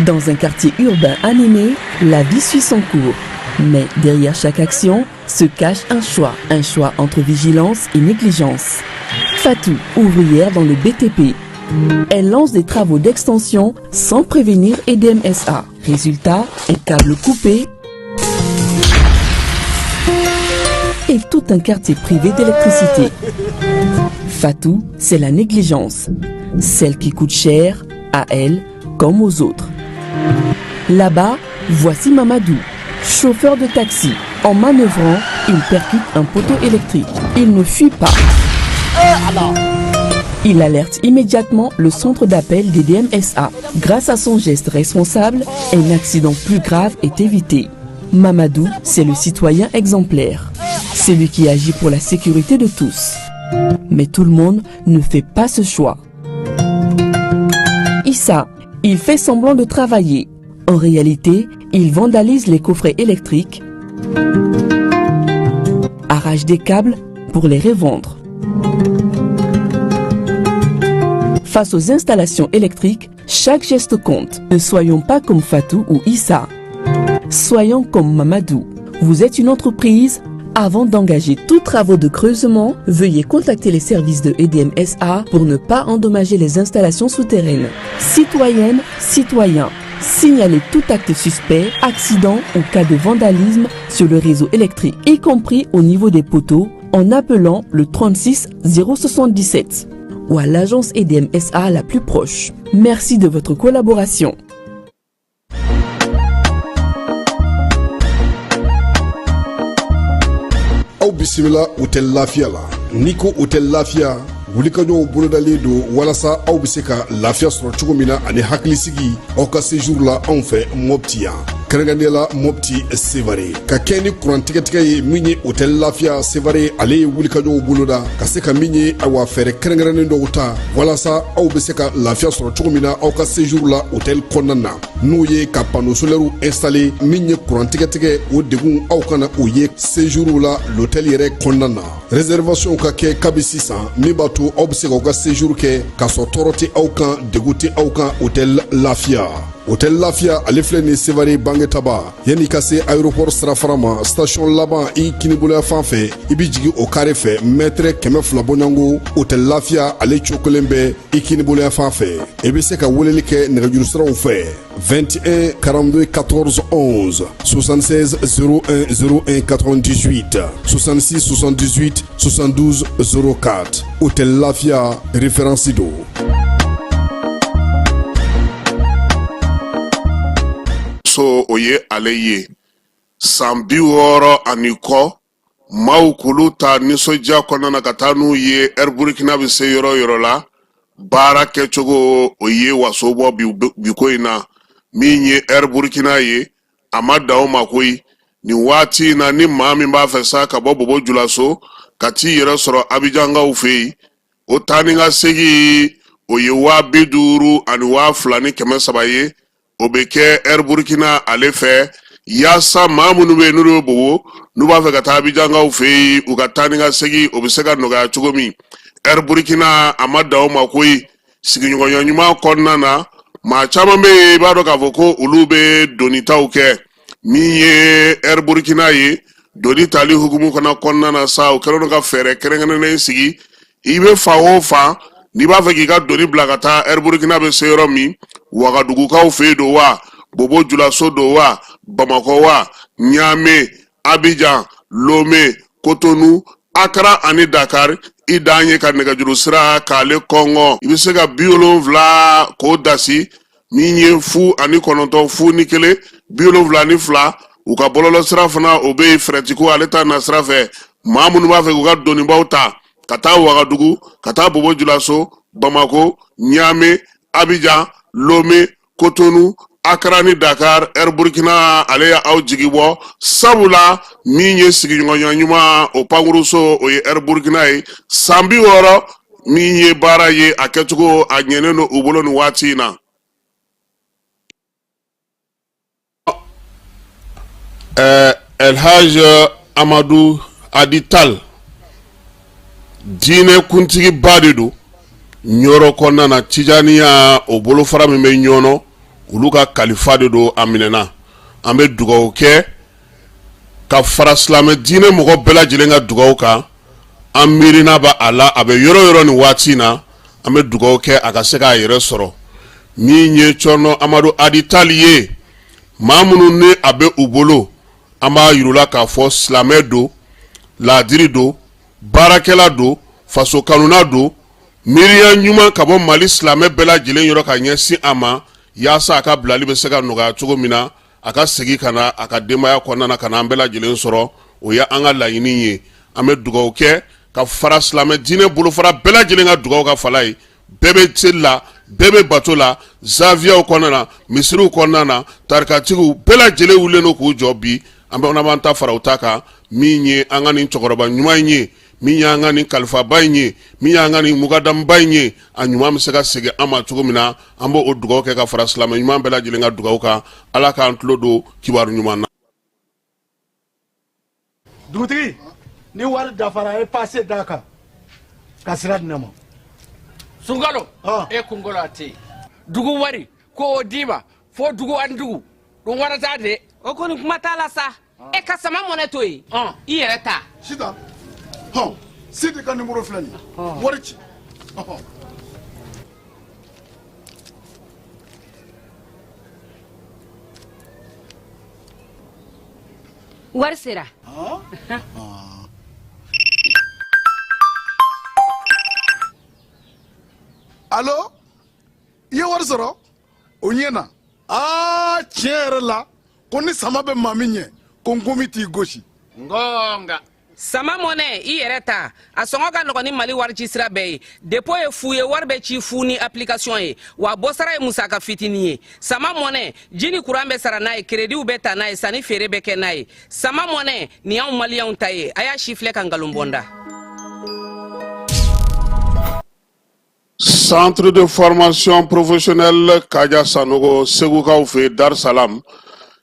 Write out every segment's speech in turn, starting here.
Dans un quartier urbain animé, la vie suit son cours. Mais derrière chaque action se cache un choix entre vigilance et négligence. Fatou, ouvrière dans le BTP. Elle lance des travaux d'extension sans prévenir EDMSA. Résultat, un câble coupé et tout un quartier privé d'électricité. Fatou, c'est la négligence, celle qui coûte cher à elle comme aux autres. Là-bas, voici Mamadou, chauffeur de taxi. En manœuvrant, il percute un poteau électrique. Il ne fuit pas. Il alerte immédiatement le centre d'appel des DMSA. Grâce à son geste responsable, un accident plus grave est évité. Mamadou, c'est le citoyen exemplaire. C'est lui qui agit pour la sécurité de tous. Mais tout le monde ne fait pas ce choix. Issa, il fait semblant de travailler. En réalité, il vandalise les coffrets électriques, arrache des câbles pour les revendre. Face aux installations électriques, chaque geste compte. Ne soyons pas comme Fatou ou Issa. Soyons comme Mamadou. Vous êtes une entreprise? Avant d'engager tous travaux de creusement, veuillez contacter les services de EDMSA pour ne pas endommager les installations souterraines. Citoyennes, citoyens, signalez tout acte suspect, accident ou cas de vandalisme sur le réseau électrique, y compris au niveau des poteaux, en appelant le 36 077 ou à l'agence EDMSA la plus proche. Merci de votre collaboration. Aw bisimila hôtel Lafia la. Niko hôtel Lafia wulikajɔw bolodalen do walasa aw bɛ se ka lafiya sɔrɔ cogo min na ani hakilisigi aw ka séjour la anw fɛ Mopti yan. Kɛrɛnkɛrɛnnenya la Mopti Sevare ka kɛ ni kurantigɛtigɛ ye min ye hôtel Lafia Sevare ale ye wulikajɔw boloda ka se ka min ye awa fɛɛrɛ kɛrɛnkɛrɛnnen dɔw ta walasa aw bɛ se ka lafiya sɔrɔ cogo min na aw ka séjour la hôtel kɔnɔna na n'o ye ka panneau solaire installé min ye kurantigɛtigɛ o degun aw kana o ye séjour la l'hôtel yɛrɛ kɔnɔna na. Réservation ka kɛ kabi sisan min b'a to aw bɛ se k'aw ka séjour kɛ k'a sɔrɔ tɔɔrɔ tɛ aw kan degun tɛ aw kan hôtel Lafia. Hôtel Lafia ale filɛ nin Sevare Bangetaba yanni ka se aéroport sirafara ma station laban i kiniboloya fan fɛ i bi jigin o carré fɛ mètre 200 bɔɲango Hôtel Lafia ale cokolen bɛ i kiniboloya fan fɛ i bɛ se ka weleli kɛ nɛgɛjuru siraw fɛ 21 42 14 11 76 01 01 98 66 78 72 04 Hôtel Lafia référence do. So oye ale ye san 60 kɔ maaw k'olu ta nisɔndiya kɔnɔna na ka taa n'u ye Air Burkina bɛ se yɔrɔ yɔrɔ la baara kɛcogo o ye waso bɔ bi ko in na min ye Air Burkina ye a ma dan o ma koyi nin waati na ni maa min b'a fɛ sa ka bɔ Bobo Julaso ka t'i yɛrɛ sɔrɔ Abijankaw fɛ yen o taa ni ka segin o ye 50,000 ani 2,300 ye. O bɛ kɛ Air Burkina ale fɛ yaasa maa minnu bɛ yen n'olu bɛ Bobo n'u b'a fɛ ka taa Abijankaw fɛ yen u ka taa ni ka segin o bɛ se ka nɔgɔya cogo min Air Burkina a ma dan o ma koyi sigiɲɔgɔnya ɲuman kɔnɔna na maa caman bɛ yen i b'a dɔn k'a fɔ ko olu bɛ donitaw kɛ min ye Air Burkina ye doni tali hukumu kɔnɔna na sa o kɛlen don ka fɛɛrɛ kɛrɛnkɛrɛnnen sigi i bɛ fan o fan n'i b'a fɛ k'i ka doni bila ka taa Air Burkina bɛ se yɔrɔ min Wagadugukaw fɛ do wa Bobo Julaso do wa Bamako wa Niamey Abidjan Lomé Cotonou Accra ani Dakar i dan ye ka nɛgɛjuru sira k'ale kɔngɔ i bɛ se ka 70 k'o dasi min ye 0 fu ni kelen 72 u ka bɔlɔlɔ sira fana o bɛ frɛtiko ale ta na sira fɛ maa minnu b'a fɛ k'u ka donibaw ta ka taa Wagadugu ka taa Bobo Julaso Bamako Niamey Abidjan Lomé, Cotonou, Accra ni Dakar, Air Burkina ale aw jigi bɔ sabula min ye sigiɲɔgɔnya ɲuman o pankuruso o ye Air Burkina ye san 60 min ye baara ye a kɛcogo a ɲɛnen don u bolo nin waati in na. Elhaj Amadou Adital diinɛ kuntigi ba de don Nyoro kɔnɔna na Tijaniya o bolofara min bɛ ɲɔnɔ olu ka kalifa de do aminena an bɛ dugawu kɛ ka fara silamɛ diinɛ mɔgɔ bɛɛ lajɛlen ka dugawu kan an miirina ba a la a bɛ yɔrɔ yɔrɔ nin waati na an bɛ dugawu kɛ a ka se k'a yɛrɛ sɔrɔ min ye cɔnɔ amadu adi tali ye maa minnu ni a bɛ u bolo an b'a yirula k'a fɔ silamɛ do laadiri do baarakɛla do faso kanuna do miiriya ɲuman ka bɔ mali silamɛ bɛɛ lajɛlen yɔrɔ ka ɲɛsin a ma yaasa a ka bilali bɛ se ka nɔgɔya cogo min na a ka segin ka na a ka denbaya kɔnɔna na ka na an bɛɛ lajɛlen sɔrɔ o ye an ka laɲini ye an bɛ dugawu kɛ ka fara silamɛ diinɛ bolofara bɛɛ lajɛlen ka dugawu ka fala ye bɛɛ bɛ seli la bɛɛ bɛ bato la zaviyaw kɔnɔna na misiriw kɔnɔna na tarikatigiw bɛɛ lajɛlen wulilen do k'u jɔ bi an b'an ta fara u ta kan min ye an ka nin cɛkɔrɔba ɲuman in ye min ye an ka nin kalifaba in ye min ye an ka nin mukadamba in ye a ɲuman bɛ se ka segin an ma cogo min na an b'o dugawu kɛ ka fara silamɛ ɲuman bɛɛ lajɛlen ka dugawu kan ala k'an tulo don kibaru ɲuman na. dugutigi ni wari dafara e passe d'a kan ka sira di ne ma. Sunkalo e kunkolo a tɛ yen dugu wari ko o d'i ma fo dugu ani dugu dun wari t'a de. o kɔni kuma t'a la sa e ka sama mɔnɛ to yen i yɛrɛ ta. Sitan Sidi ka numéro filɛ nin ye wari ci. wari sera. Allo i ye wari sɔrɔ o ɲɛna tiɲɛ yɛrɛ la ko ni sama bɛ maa min ɲɛ ko n komi t'i gosi. ngonga sama mɔnɛ i yɛrɛ ta a sɔngɔ ka nɔgɔn ni mali wari ci sira bɛɛ ye depo ye fu ye wari bɛ ci fu ni application ye wa bɔsara ye musaka fitinin ye sama mɔnɛ ji ni kuran bɛ sara n'a ye krediw bɛ ta n'a ye sanni feere bɛ kɛ n'a ye sama mɔnɛ nin y'anw maliyɛnw ta ye a y'a si filɛ ka nkalon bɔnda. Centre de formation professionnelle Kaja Sanogo Segukaw fe Dar Salam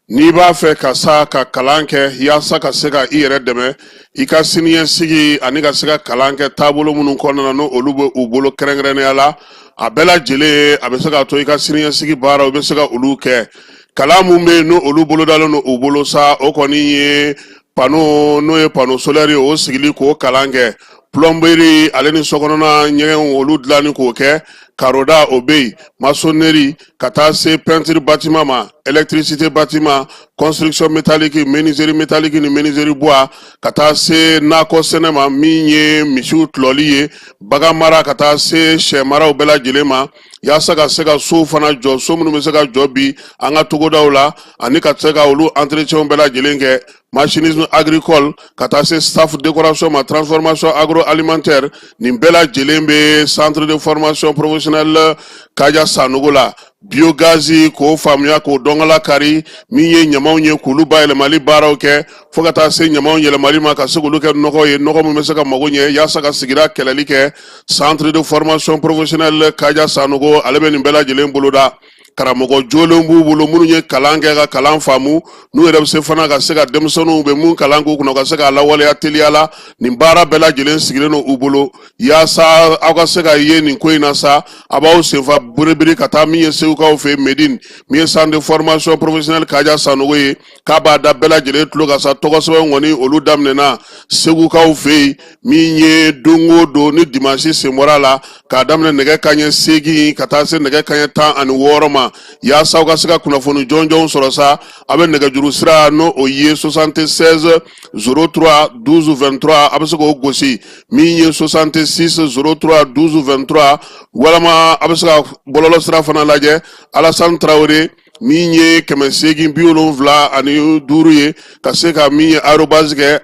n'i b'a fɛ ka sa ka kalan kɛ yaasa ka se ka i yɛrɛ dɛmɛ i ka siniɲɛsigi ani ka se ka kalan kɛ taabolo minnu kɔnɔna na n'o olu bɛ u bolo kɛrɛnkɛrɛnnenya la a bɛɛ lajɛlen a bɛ se ka to i ka siniɲɛsigi baaraw bɛ se ka olu kɛ kalan mun bɛ yen n'o olu bolodalen don u bolo sa o kɔni ye pano n'o ye pano solaire ye o sigili k'o kalan kɛ plomberie ale ni sokɔnɔna ɲɛgɛnw olu dilanni k'o kɛ karoda o bɛ yen maçonnerie ka taa se peinture bâtiment ma électricité bâtiment construction métallique menuiserie métallique ni menuiserie bois ka taa se nakɔ sɛnɛ ma min ye misiw tulɔli ye bagan mara ka taa se sɛ maraw bɛɛ lajɛlen ma yaasa ka se ka sow fana jɔ so minnu bɛ se ka jɔ bi an ka togodaw la ani ka se ka olu entretien bɛɛ lajɛlen kɛ machinisme agricole ka taa se staff décoration ma transformation agroalimentaire nin bɛɛ lajɛlen bɛ centre de formation professionnelle Kaja Sanogo la biogaz k'o faamuya k'o dɔngala kari min ye ɲamaw ye k'olu bayɛlɛmali baaraw kɛ fo ka taa se ɲamaw yɛlɛmali ma ka se k'olu kɛ nɔgɔ ye nɔgɔ min bɛ se ka mago ɲɛ yaasa ka sigida kɛlɛli kɛ centre de formation professionnelle Kaja Sanogo ale bɛ nin bɛɛ lajɛlen boloda karamɔgɔ jolenw b'u bolo minnu ye kalan kɛ ka kalan faamu n'u yɛrɛ bɛ se fana ka se ka denmisɛnninw bɛ mun kalan k'u kunna ka se k'a lawaleya teliya la nin baara bɛɛ lajɛlen sigilen don u bolo yaasa aw ka se ka ye nin ko in na sa a b'aw senfa biribiri ka taa min ye segukaw fɛ Medine min ye centre de formation professionnelle Kaja Sanogo ye k'a b'a da bɛɛ lajɛlen tulo ka sa tɔgɔ sɛbɛn kɔni olu daminɛna segukaw fɛ yen min ye don o don ni dimanche sen bɔra la k'a daminɛ nɛgɛ kanɲɛ 8 ka taa se nɛgɛ kanɲɛ 16 ma yaasa aw ka se ka kunnafoni jɔnjɔnw sɔrɔ sa a bɛ nɛgɛjuru sira n'o o ye 76 03 12 23 a bɛ se k'o gosi min ye 66 03 12 23 walama a bɛ se ka bɔlɔlɔ sira fana lajɛ Alassane Traoré min ye 875 ye ka se ka min ye arobase kɛ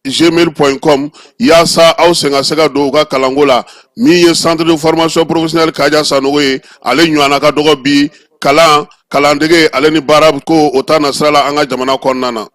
gmail.com yaasa aw sen ka se ka don u ka kalanko la min ye centre de formation professionnelle Kaja Sanogo ye ale ɲɔgɔnna ka dɔgɔ bi kalandege ale ni baara ko o ta na sira la an ka jamana kɔnɔna na.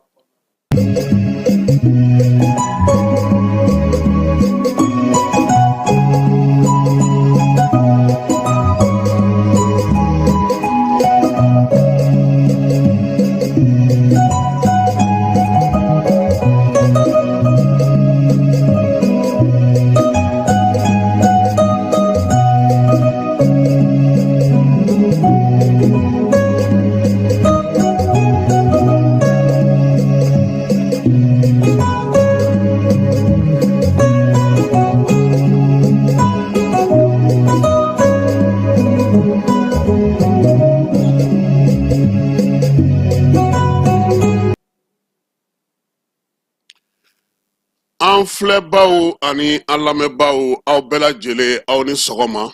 an filɛbaw ani an lamɛnbaw aw bɛɛ lajɛlen aw ni sɔgɔma.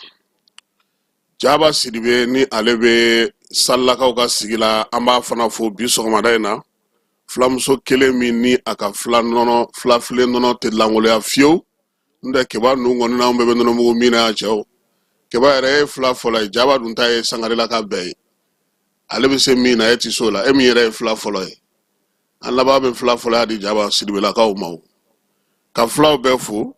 Jaba Sidibe ni ale bɛ Salakaw ka sigi la an b'a fana fo bi sɔgɔmada in na. Filamuso kelen min ni a ka filafilen nɔnɔ tɛ langoloya fiyewu. N tɛ keba ninnu kɔni n'anw bɛɛ bɛ nɔnɔmugu min na yan cɛw. Keba yɛrɛ ye fila fɔlɔ ye, Jaba dun ta ye Sangarela ka bɛɛ ye. Ale bɛ se min na e ti s'o la, e min yɛrɛ ye fila fɔlɔ ye. An laban bɛ fila fɔlɔ di Jaba Sidibelakaw ma. Ka filaw bɛɛ fo,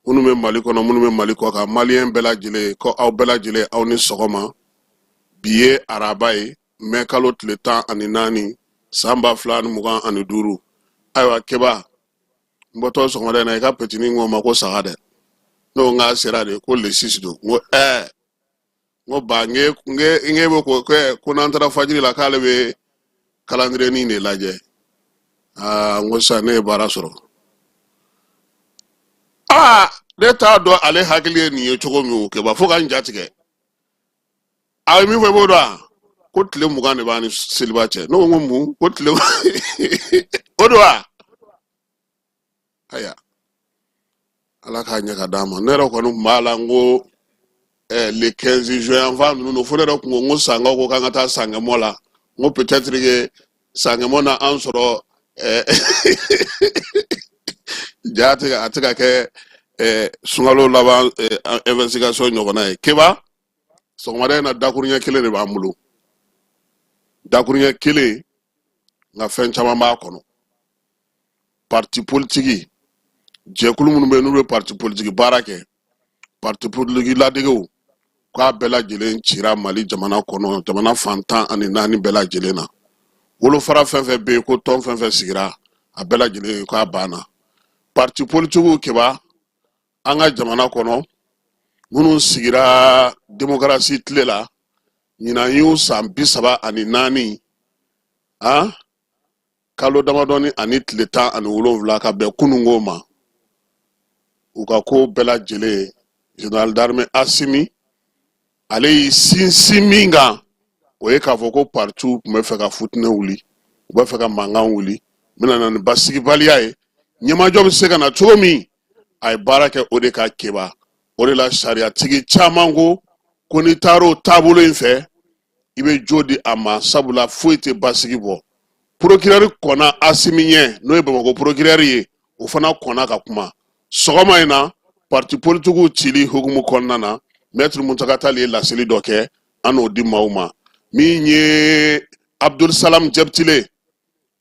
minnu bɛ Mali kɔnɔ minnu bɛ Mali kɔ kan, Maliyɛn bɛɛ lajɛlen ko aw bɛɛ lajɛlen aw ni sɔgɔma. Bi ye araba ye, mai kalo tile 14 san 2025. Ayiwa Keba, n bɔtɔ sɔgɔmada in na i ka petinin ko ma ko saga dɛ. N'o ŋa sera de ko le 6 don. N ko ba nge bɛ ko n'an taara fajiri la k'ale bɛ calendrier de lajɛ. N ko sisan ne ye baara sɔrɔ. Ne t'a dɔn ale hakili ye nin ye cogo min o Keba fo ka n jatigɛ. A ye min fɔ i b'o dɔn wa? Ko tile 20 de b'a ni seliba cɛ. Ne ko mun? Ko tile o don wa? Aya. Ala k'a ɲɛ ka d'a ma. Ne yɛrɛ kɔni tun b'a la n ko le 15 juin yanfan ninnu fo ne yɛrɛ tun ko n ko sangaw ko k'an ka taa Sangɛmɔ la. N ko peut-être que Sangɛmɔ na an sɔrɔ ja a tɛ ka kɛ sunkalo laban investigation ɲɔgɔnna ye. Keba, sɔgɔmada in na dakuruɲɛ kelen de b'an bolo. Dakuruɲɛ kelen nka fɛn caman b'a kɔnɔ. Parti politique jɛkulu minnu bɛ yen n'u bɛ parti politique baara kɛ, parti politique ladegew k'a bɛɛ lajɛlen cira Mali jamana kɔnɔ, jamana fantan ani 4 bɛɛ lajɛlen na. Wolofara fɛn fɛn bɛ yen ko tɔn fɛn fɛn sigira a bɛɛ lajɛlen k'a banna. Parti politique Keba an ka jamana kɔnɔ minnu sigira démocratie tile la ɲinan y'u san 34 kalo damadɔni ani tile 17 ka bɛn kunungo ma. U ka ko bɛɛ lajɛlen général d'armée Assimi ale y'i sinsin min kan o ye k'a fɔ ko parti tun bɛ fɛ ka futinɛ wuli, u bɛ fɛ ka mankan wuli, n bɛna na ni basigibaliya ye. Ɲɛmajɔ bɛ se ka na cogo min a ye baara kɛ o de ka Keba. O de la sariyatigi caman ko n'i taar'o taabolo in fɛ i bɛ jo di a ma sabula foyi tɛ basigi bɔ. Procureur kɔnna Assimi ɲɛ n'o ye Bamakɔ procureur ye o fana kɔnna ka kuma. Sɔgɔma in na parti politiques cili hukumu kɔnɔna na Maître Muntaka Tall ye laseli dɔ kɛ an n'o di maaw ma min ye Abdul Salam Jɛbitile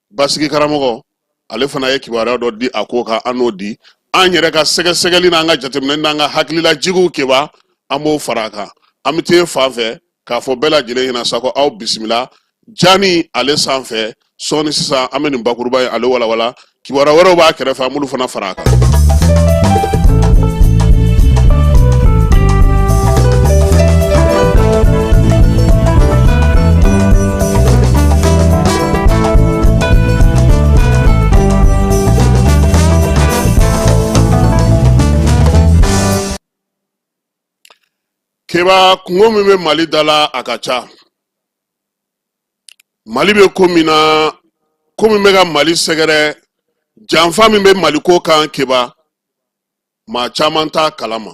basigi karamɔgɔ ale fana ye kibaruya dɔ di a ko kan an n'o di. An yɛrɛ ka sɛgɛsɛgɛli n'an ka jateminɛ n'an ka hakililajigiw Keba an b'o fara a kan. An bɛ t'e fan fɛ k'a fɔ bɛɛ lajɛlen ɲɛna sa ko aw bisimila Jani ale sanfɛ sɔɔni sisan an bɛ nin bakuruba ye ale walawala kibaruya wɛrɛw b'a kɛrɛfɛ an b'olu fana fara a kan. Keba kungo min bɛ Mali da la a ka ca. Mali bɛ ko min na ko min bɛ ka Mali sɛgɛrɛ janfa min bɛ Mali ko kan Keba maa caman t'a kalama.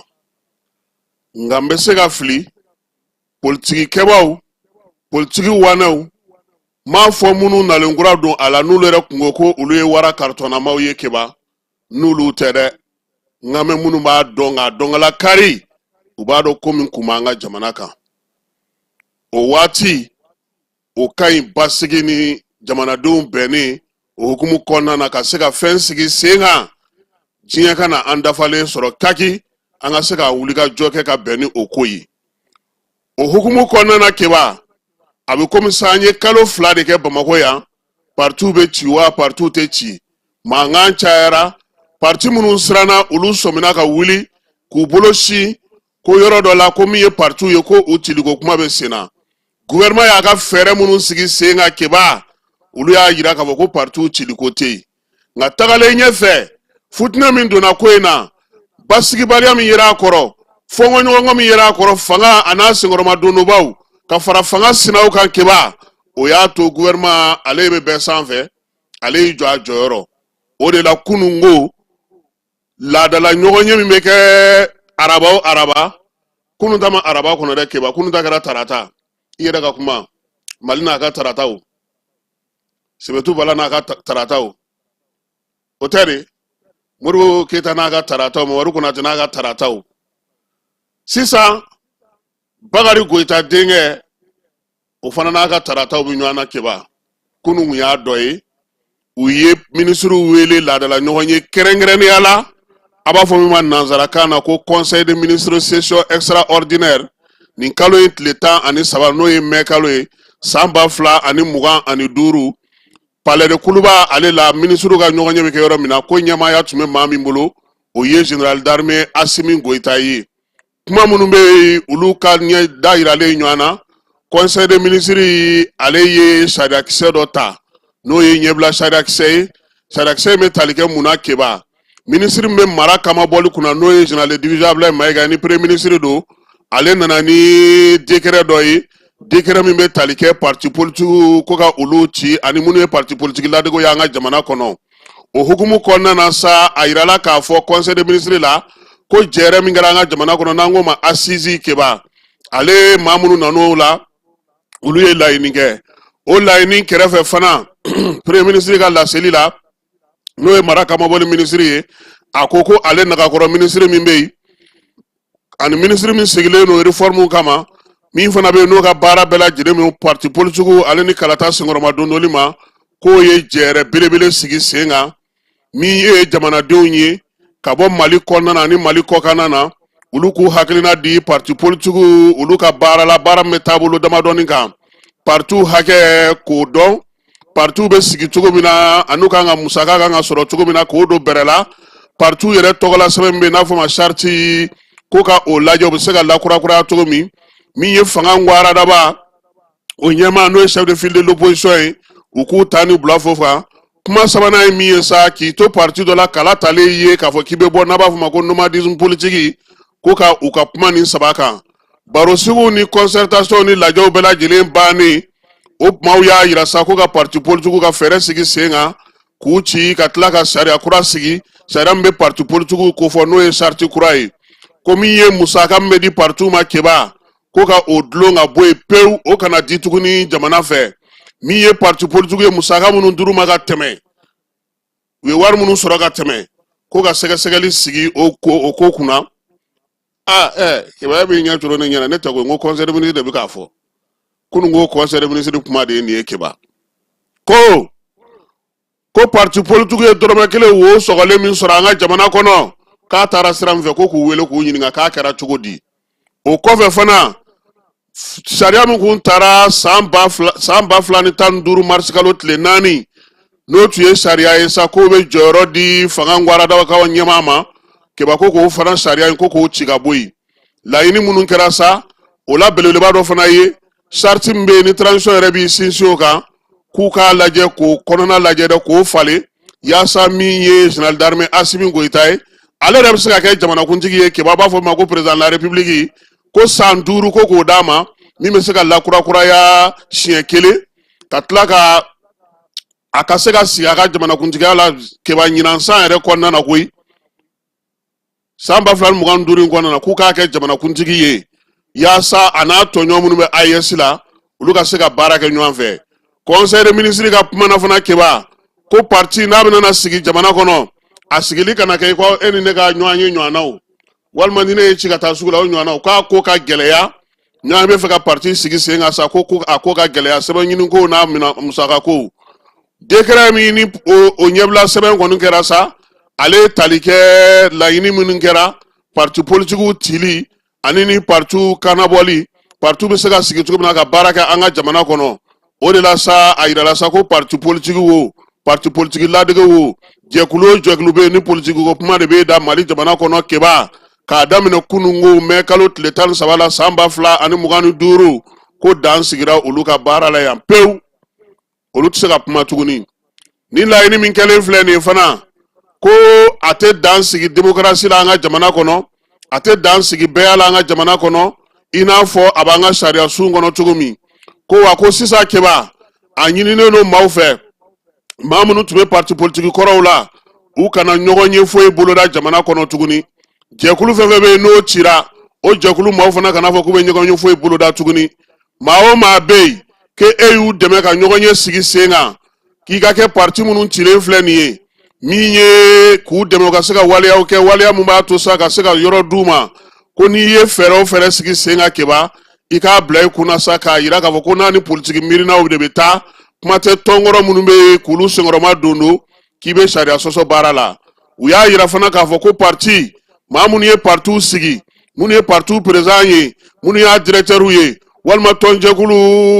Nka n bɛ se ka fili politiki kɛbaw politiki wanɛw m'a fɔ minnu nalenkura don a la n'olu yɛrɛ kungo ko olu ye wara karitɔnnamaw ye Keba n'olu tɛ dɛ. Nka mɛ minnu b'a dɔn k'a dɔnkala kari u b'a dɔn ko min kun b'an ka jamana kan. O waati o ka ɲi basigi ni jamanadenw bɛnnen o hukumu kɔnɔna na ka se ka fɛn sigi sen kan diɲɛ ka na an dafalen sɔrɔ kaki an ka se ka wuli ka jɔ kɛ ka bɛn ni o ko ye. O hukumu kɔnɔna na Keba a bɛ komi sa an ye kalo 2 de kɛ Bamakɔ yan partiw bɛ ci wa partiw tɛ ci mankan cayara parti minnu siranna olu sɔmina ka wuli k'u bolo si ko yɔrɔ dɔ la ko min ye partiw ye ko u ciliko kuma bɛ sen na. Gouvernement y'a ka fɛɛrɛ minnu sigi sen kan Keba olu y'a jira k'a fɔ ko partiw ciliko tɛ yen. Nka tagalen ɲɛfɛ futinɛ min donna ko in na basigibaliya min yera a kɔrɔ fɔnkɔɲɔgɔnkɔ min yera a kɔrɔ fanga a n'a senkɔrɔmadonnobaw ka fara fanga sinaw kan Keba o y'a to gouvernement ale bɛ bɛɛ sanfɛ ale y'i jɔ a jɔyɔrɔ. O de la kunungo laadala ɲɔgɔn ye min bɛ kɛ araba o araba kunun ta ma araba kɔnɔ dɛ keba kunun ta kɛra tarata i yɛrɛ ka kuma Mali n'a ka tarataw Sebetu Bala n'a ka tarataw o tɛ de Modibo Keyita n'a ka tarataw Mamadu Konate n'a ka tarataw sisan Bakari Goyita denkɛ o fana n'a ka tarataw bɛ ɲɔgɔn na keba kunun y'a dɔ ye u ye ministres wele laadala ɲɔgɔn ye kɛrɛnkɛrɛnnenya la a b'a fɔ min ma nanzarakan na ko conseil de ministres session extraordinaire nin kalo ye tile 13 n'o ye mai kalo ye san 2025 palais de Kuluba ale la ministres ka ɲɔgɔn ye bɛ kɛ yɔrɔ min na ko ɲɛmaaya tun bɛ maa min bolo o ye général d'armée Assimi Goïta ye kuma minnu bɛ olu ka ɲɛ da yiralen ɲɔgɔn na conseil de ministres ale ye sariyakisɛ dɔ ta n'o ye ɲɛbila sariyakisɛ ye sariyakisɛ bɛ tali kɛ mun na keba ministre bɛ mara kama bɔli kunna n'o ye général division Ablaye Mayiga ni premier ministre don ale nana ni décret dɔ ye décret min bɛ tali kɛ parti politique ko ka olu ci ani minnu ye parti politique ladego y'an ka jamana kɔnɔ o hukumu kɔnɔna na sa a yirala k'a fɔ conseil de ministre la ko jɛrɛ min kɛra an ka jamana kɔnɔ n'an ko ma assise keba ale maa minnu nan'o la olu ye laɲini kɛ o laɲini kɛrɛfɛ fana premier ministre ka laseli la n'o ye mara kama bɔli ministre ye a ko ko ale nagakɔrɔ ministre min bɛ yen ani ministre min sigilen no réforme kama min fana bɛ yen n'o ka baara bɛɛ lajɛlen min parti politique ale ni kalata senkɔrɔma dondoli ma k'o ye jɛrɛ belebele sigi sen kan min ye jamanadenw ye ka bɔ Mali kɔnɔna na ani Mali kɔkan na olu k'u hakilina di parti politique olu ka baara la baara min bɛ taabolo damadɔni kan partout hakɛ k'o dɔn partout bɛ sigi cogo min na anu kan ka musaka kan ka sɔrɔ cogo min na k'o don bɛrɛ la partout yɛrɛ tɔgɔla sɛbɛn min bɛ n'a fɔ ma charte ko ka o lajɛ o bɛ se ka lakurakuraya cogo min ye fanga ŋwara daba o ɲɛmaa n'o ye chef de file de l'opposition ye u k'u ta ni bila fo kan kuma sabanan ye min ye sa k'i to parti dɔ la kala talen ye k'a fɔ k'i bɛ bɔ n'a b'a fɔ ma ko nomadisme politique ko ka u ka kuma nin saba kan baro sigiw ni concertation ni lajɛw bɛɛ lajɛlen bannen o kumaw y'a yira sa ko ka parti politique ka fɛɛrɛ sigi sen kan k'u ci ka tila ka sariya kura sigi sariya min bɛ parti politique ko fɔ n'o ye charte kura ye ko min ye musaka min bɛ di parti ma keba ko ka o dulon ka bɔ yen pewu o kana di tuguni jamana fɛ min ye parti politique ye musaka minnu duru ma ka tɛmɛ u ye wari minnu sɔrɔ ka tɛmɛ ko ka sɛgɛsɛgɛli sigi o ko kunna keba bɛ ɲɛ toro ne ɲɛna ne tɛ ko n ko conseil de ministre de bɛ k'a fɔ kunun ko conseil de ministre kuma de ye nin ye keba ko parti politique ye dɔrɔmɛ kelen wo sɔgɔlen min sɔrɔ an ka jamana kɔnɔ k'a taara sira min fɛ ko k'u wele k'u ɲininka k'a kɛra cogo di o kɔfɛ fana sariya min kun taara san 2015 mars kalo tile 4 n'o tun ye sariya ye sa k'o bɛ jɔyɔrɔ di fanga ŋwaradakaw ɲɛmaa ma keba ko k'o fana sariya in ko k'o ci ka bɔ yen laɲini minnu kɛra sa o la belebeleba dɔ fana ye charte min bɛ yen ni transition yɛrɛ b'i sinsin o kan k'u k'a lajɛ k'o kɔnɔna lajɛ dɛ k'o falen yaasa min ye général d'armée Assimi Goïta ye ale yɛrɛ bɛ se ka kɛ jamanakuntigi ye keba b'a fɔ ma ko président de la république ko san 5 ko k'o d'a ma min bɛ se ka lakurakuraya siɲɛ 1 ka tila ka a ka se ka sigi a ka jamanakuntigiya la keba ɲinan san yɛrɛ kɔnɔna na koyi san 2025 in kɔnɔna na k'u k'a kɛ jamanakuntigi ye yaasa a n'a tɔɲɔgɔn minnu bɛ AES la olu ka se ka baara kɛ ɲɔgɔn fɛ conseil de ministre ka kuma na fana keba ko parti n'a bɛna sigi jamana kɔnɔ a sigili kana kɛ ko e ni ne ka ɲɔgɔn ye ɲɔgɔnnaw walima ni ne ye ci ka taa sugu la o ɲɔgɔnnaw k'a ko ka gɛlɛya ɲɔgɔn bɛ fɛ ka parti sigi sen kan sa ko a ko ka gɛlɛya sɛbɛn ɲini ko n'a musaka ko décret min ni o ɲɛbila sɛbɛn kɔni kɛra sa ale tali kɛ laɲini minnu kɛra parti politique tili ani ni parti kanabɔli parti bɛ se ka sigi cogo min na ka baara kɛ an ka jamana kɔnɔ o de la sa a yirala sa ko parti politique wo parti politique ladege wo jɛkulu o jɛkulu bɛ yen ni politique ko kuma de bɛ da Mali jamana kɔnɔ keba k'a daminɛ kunungo mai kalo tile 13 la san 2025 ko dan sigira olu ka baara la yan pewu olu tɛ se ka kuma tuguni ni laɲini min kɛlen filɛ nin ye fana ko a tɛ dan sigi démocratie la an ka jamana kɔnɔ a tɛ dan sigi bɛɛya la an ka jamana kɔnɔ i n'a fɔ a b'an ka sariya sun kɔnɔ cogo min ko wa ko sisan keba a ɲininen don maaw fɛ maa minnu tun bɛ parti politique kɔrɔw la u kana ɲɔgɔn ye foyi boloda jamana kɔnɔ tuguni jɛkulu fɛn fɛn bɛ n'o cira o jɛkulu maaw fana kana fɔ k'u bɛ ɲɔgɔn ye foyi boloda tuguni maa o maa bɛ yen ke e y'u dɛmɛ ka ɲɔgɔn ye sigi sen kan k'i ka kɛ parti minnu cilen filɛ nin ye min ye k'u dɛmɛ u ka se ka waleyaw kɛ waleya mun b'a to sa ka se ka yɔrɔ d'u ma ko n'i ye fɛɛrɛ o fɛɛrɛ sigi sen kan keba i k'a bila i kunna sa k'a yira k'a fɔ ko n'a ni politiki miirinaw de bɛ taa kuma tɛ tɔnkɔrɔ minnu bɛ k'olu senkɔrɔma don k'i bɛ sariya sɔsɔ baara la u y'a yira fana k'a fɔ ko parti maa minnu ye partiw sigi minnu ye partiw président ye minnu y'a directeurs ye walima tɔnjɛkulu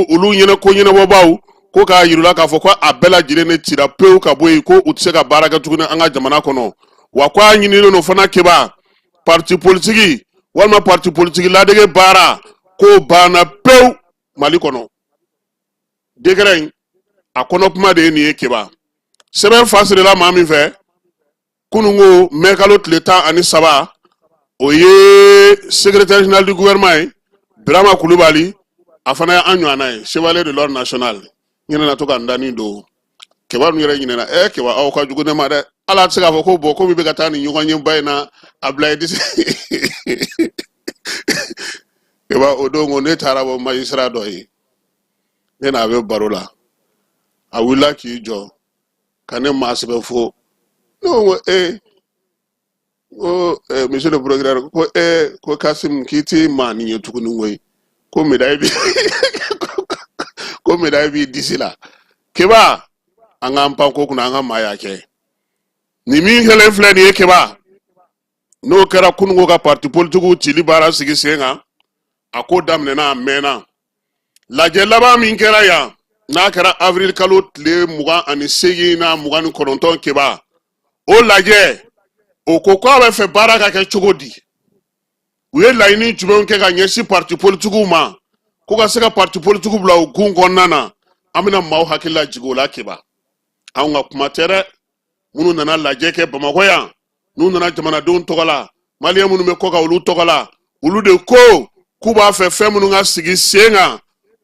olu ɲɛnɛ ko ɲɛnabɔbaw ko k'a yirula k'a fɔ ko a bɛɛ lajɛlen de cira pewu ka bɔ yen ko u tɛ se ka baara kɛ tuguni an ka jamana kɔnɔ wa ko a ɲinilen don fana keba parti politique walima parti politique ladege baara ko banna pewu Mali kɔnɔ décret in a kɔnɔ kuma de ye nin ye keba sɛbɛn fasirila maa min fɛ kunungo mɛkalo tile 13 o ye secrétaire général du gouvernement ye Birama Kulubali a fana ye an ɲɔgɔnna ye chevalier de l'ordre national ɲinɛna to ka n dani don keba nu yɛrɛ ɲinɛna keba aw ka jugu ne ma dɛ ala tɛ se k'a fɔ ko bɔn ko min bɛ ka taa ni ɲɔgɔn ye ba in na a bila ye disi keba o don ne taara bɔ magistrat dɔ ye ne n'a bɛ baro la a wulila k'i jɔ ka ne maa sɛbɛn fo ne ko ko monsieur le procureur ko ko Kasim k'i tɛ maa nin ye tuguni koyi ko médaille bi ko médaille bi disi la keba an k'an pan ko kunna an ka maa y'a kɛ ni min kɛlen filɛ nin ye keba n'o kɛra kunungo ka parti politigiw cili baara sigi sen kan a ko daminɛna a mɛnna lajɛ laban min kɛra yan n'a kɛra avril kalo tile 28 na 29 keba o lajɛ o ko k'a bɛ fɛ baara ka kɛ cogo di u ye laɲini jumɛnw kɛ ka ɲɛsin parti politigiw ma ko ka se ka parti politigiw bila o gun kɔnɔna na an bɛna maaw hakili lajigin o la keba anw ka kuma tɛ dɛ minnu nana lajɛ kɛ Bamakɔ yan n'u nana jamanadenw tɔgɔ la maliyɛn minnu bɛ kɔ ka olu tɔgɔ la olu de ko k'u b'a fɛ fɛn minnu ka sigi sen kan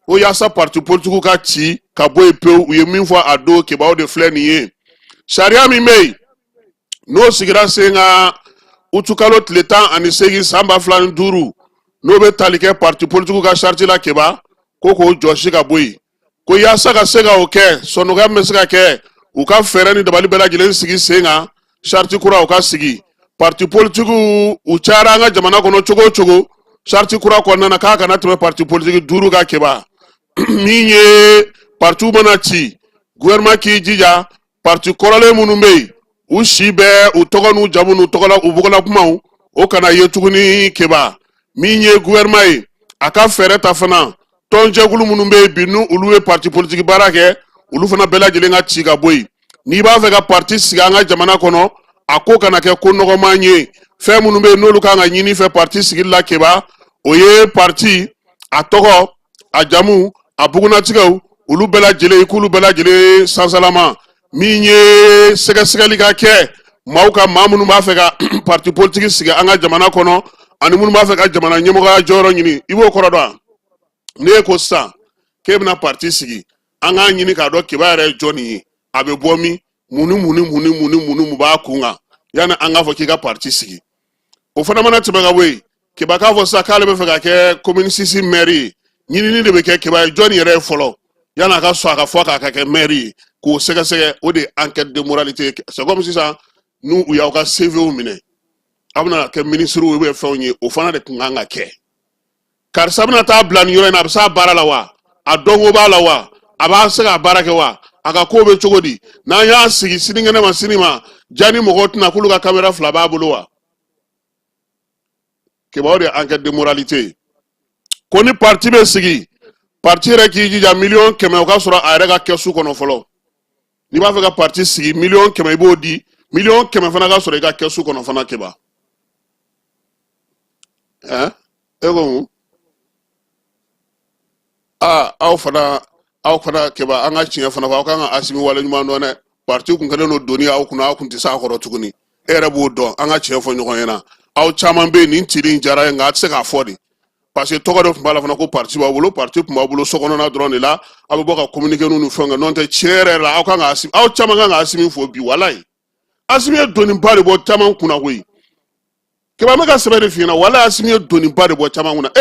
ko yaasa parti politigiw ka ci ka bɔ yen pewu u ye min fɔ a don keba o de filɛ nin ye sariya min bɛ yen n'o sigira sen kan utukalo tile 18 san 2005 n'o bɛ tali kɛ parti politigiw ka charte la keba ko k'o jɔsi ka bɔ yen ko yaasa ka se ka o kɛ sɔnɔgɔya min bɛ se ka kɛ u ka fɛɛrɛ ni dabali bɛɛ lajɛlen sigi sen kan charte kura u ka sigi parti politigiw u cayara an ka jamana kɔnɔ cogo o cogo charte kura kɔnɔna na k'a kana tɛmɛ parti politique 5 ka keba min ye partiw mana ci gouvernement k'i jija parti kɔrɔlen minnu bɛ yen u si bɛɛ u tɔgɔ n'u jamu n'u tɔgɔla u bɔgɔla kumaw o kana ye tuguni keba min ye gouvernement ye a ka fɛɛrɛ ta fana tɔnjɛkulu minnu bɛ yen bi n'u olu ye parti politique baara kɛ olu fana bɛɛ lajɛlen ka ci ka bɔ yen n'i b'a fɛ ka parti sigi an ka jamana kɔnɔ a ko kana kɛ ko nɔgɔman ye fɛn minnu bɛ yen n'olu kan ka ɲini fɛ parti sigili la keba o ye parti a tɔgɔ a jamu a bugunatigɛw olu bɛɛ lajɛlen i k'olu bɛɛ lajɛlen sansalama min ye sɛgɛsɛgɛli ka kɛ maaw ka maa minnu b'a fɛ ka parti politique sigi an ka jamana kɔnɔ ani minnu b'a fɛ ka jamana ɲɛmɔgɔya jɔyɔrɔ ɲini i b'o kɔrɔ dɔn ne ko sisan k'e bɛna parti sigi an k'a ɲini k'a dɔn keba yɛrɛ ye jɔn ye a bɛ bɔ min mun b'a kun kan yanni an k'a fɔ k'i ka parti sigi o fana mana tɛmɛ ka bɔ yen keba k'a fɔ sisan k'ale bɛ fɛ ka kɛ commune 6 maire ye ɲinini de bɛ kɛ keba ye jɔn yɛrɛ ye fɔlɔ yanni a ka sɔn a ka fɔ k'a ka kɛ maire ye k'o sɛgɛsɛgɛ o de ye enquête de moralité c'est comme sisan n'u y'aw ka CVw minɛ a bɛna kɛ ministre ou bien fɛnw ye o fana de kun kan ka kɛ karisa bɛna taa bila nin yɔrɔ in na a bɛ s'a baara la wa a dɔnko b'a la wa a b'a se ka baara kɛ wa a ka ko bɛ cogo di n'an y'a sigi sinikɛnɛ ma sini ma jani mɔgɔw tɛna k'olu ka caméra 2 b'a bolo wa keba o de ye enquête de moralité ko ni parti bɛ sigi parti yɛrɛ k'i jija 100 000 o ka sɔrɔ a yɛrɛ ka kɛsu kɔnɔ fɔlɔ n'i b'a fɛ ka parti sigi 100 000 i b'o di 100 000 fana ka sɔrɔ i ka kɛsu kɔnɔ fana keba e ko mun aw fana keba an ka tiɲɛ fana fɔ aw kan ka Asimi wale ɲuman dɔn dɛ parti kun kɛlen don doni aw kunna aw kun tɛ se a kɔrɔ tuguni e yɛrɛ b'o dɔn an ka tiɲɛ fɔ ɲɔgɔn ɲɛna aw caman bɛ yen nin cili in diyara ye nka a tɛ se k'a fɔ de parce que tɔgɔ dɔ tun b'a la fana ko parti b'aw bolo parti tun b'aw bolo sokɔnɔna dɔrɔn de la aw bɛ bɔ ka communiquer n'u ni fɛnw kɛ n'o tɛ tiɲɛ yɛrɛ la aw caman kan ka Asimi fɔ bi walayi asimi ye doni ba de bɔ caman kunna koyi keba me ka sɛbɛn de fina wala asimi ye doni ba de bɔ caman kunna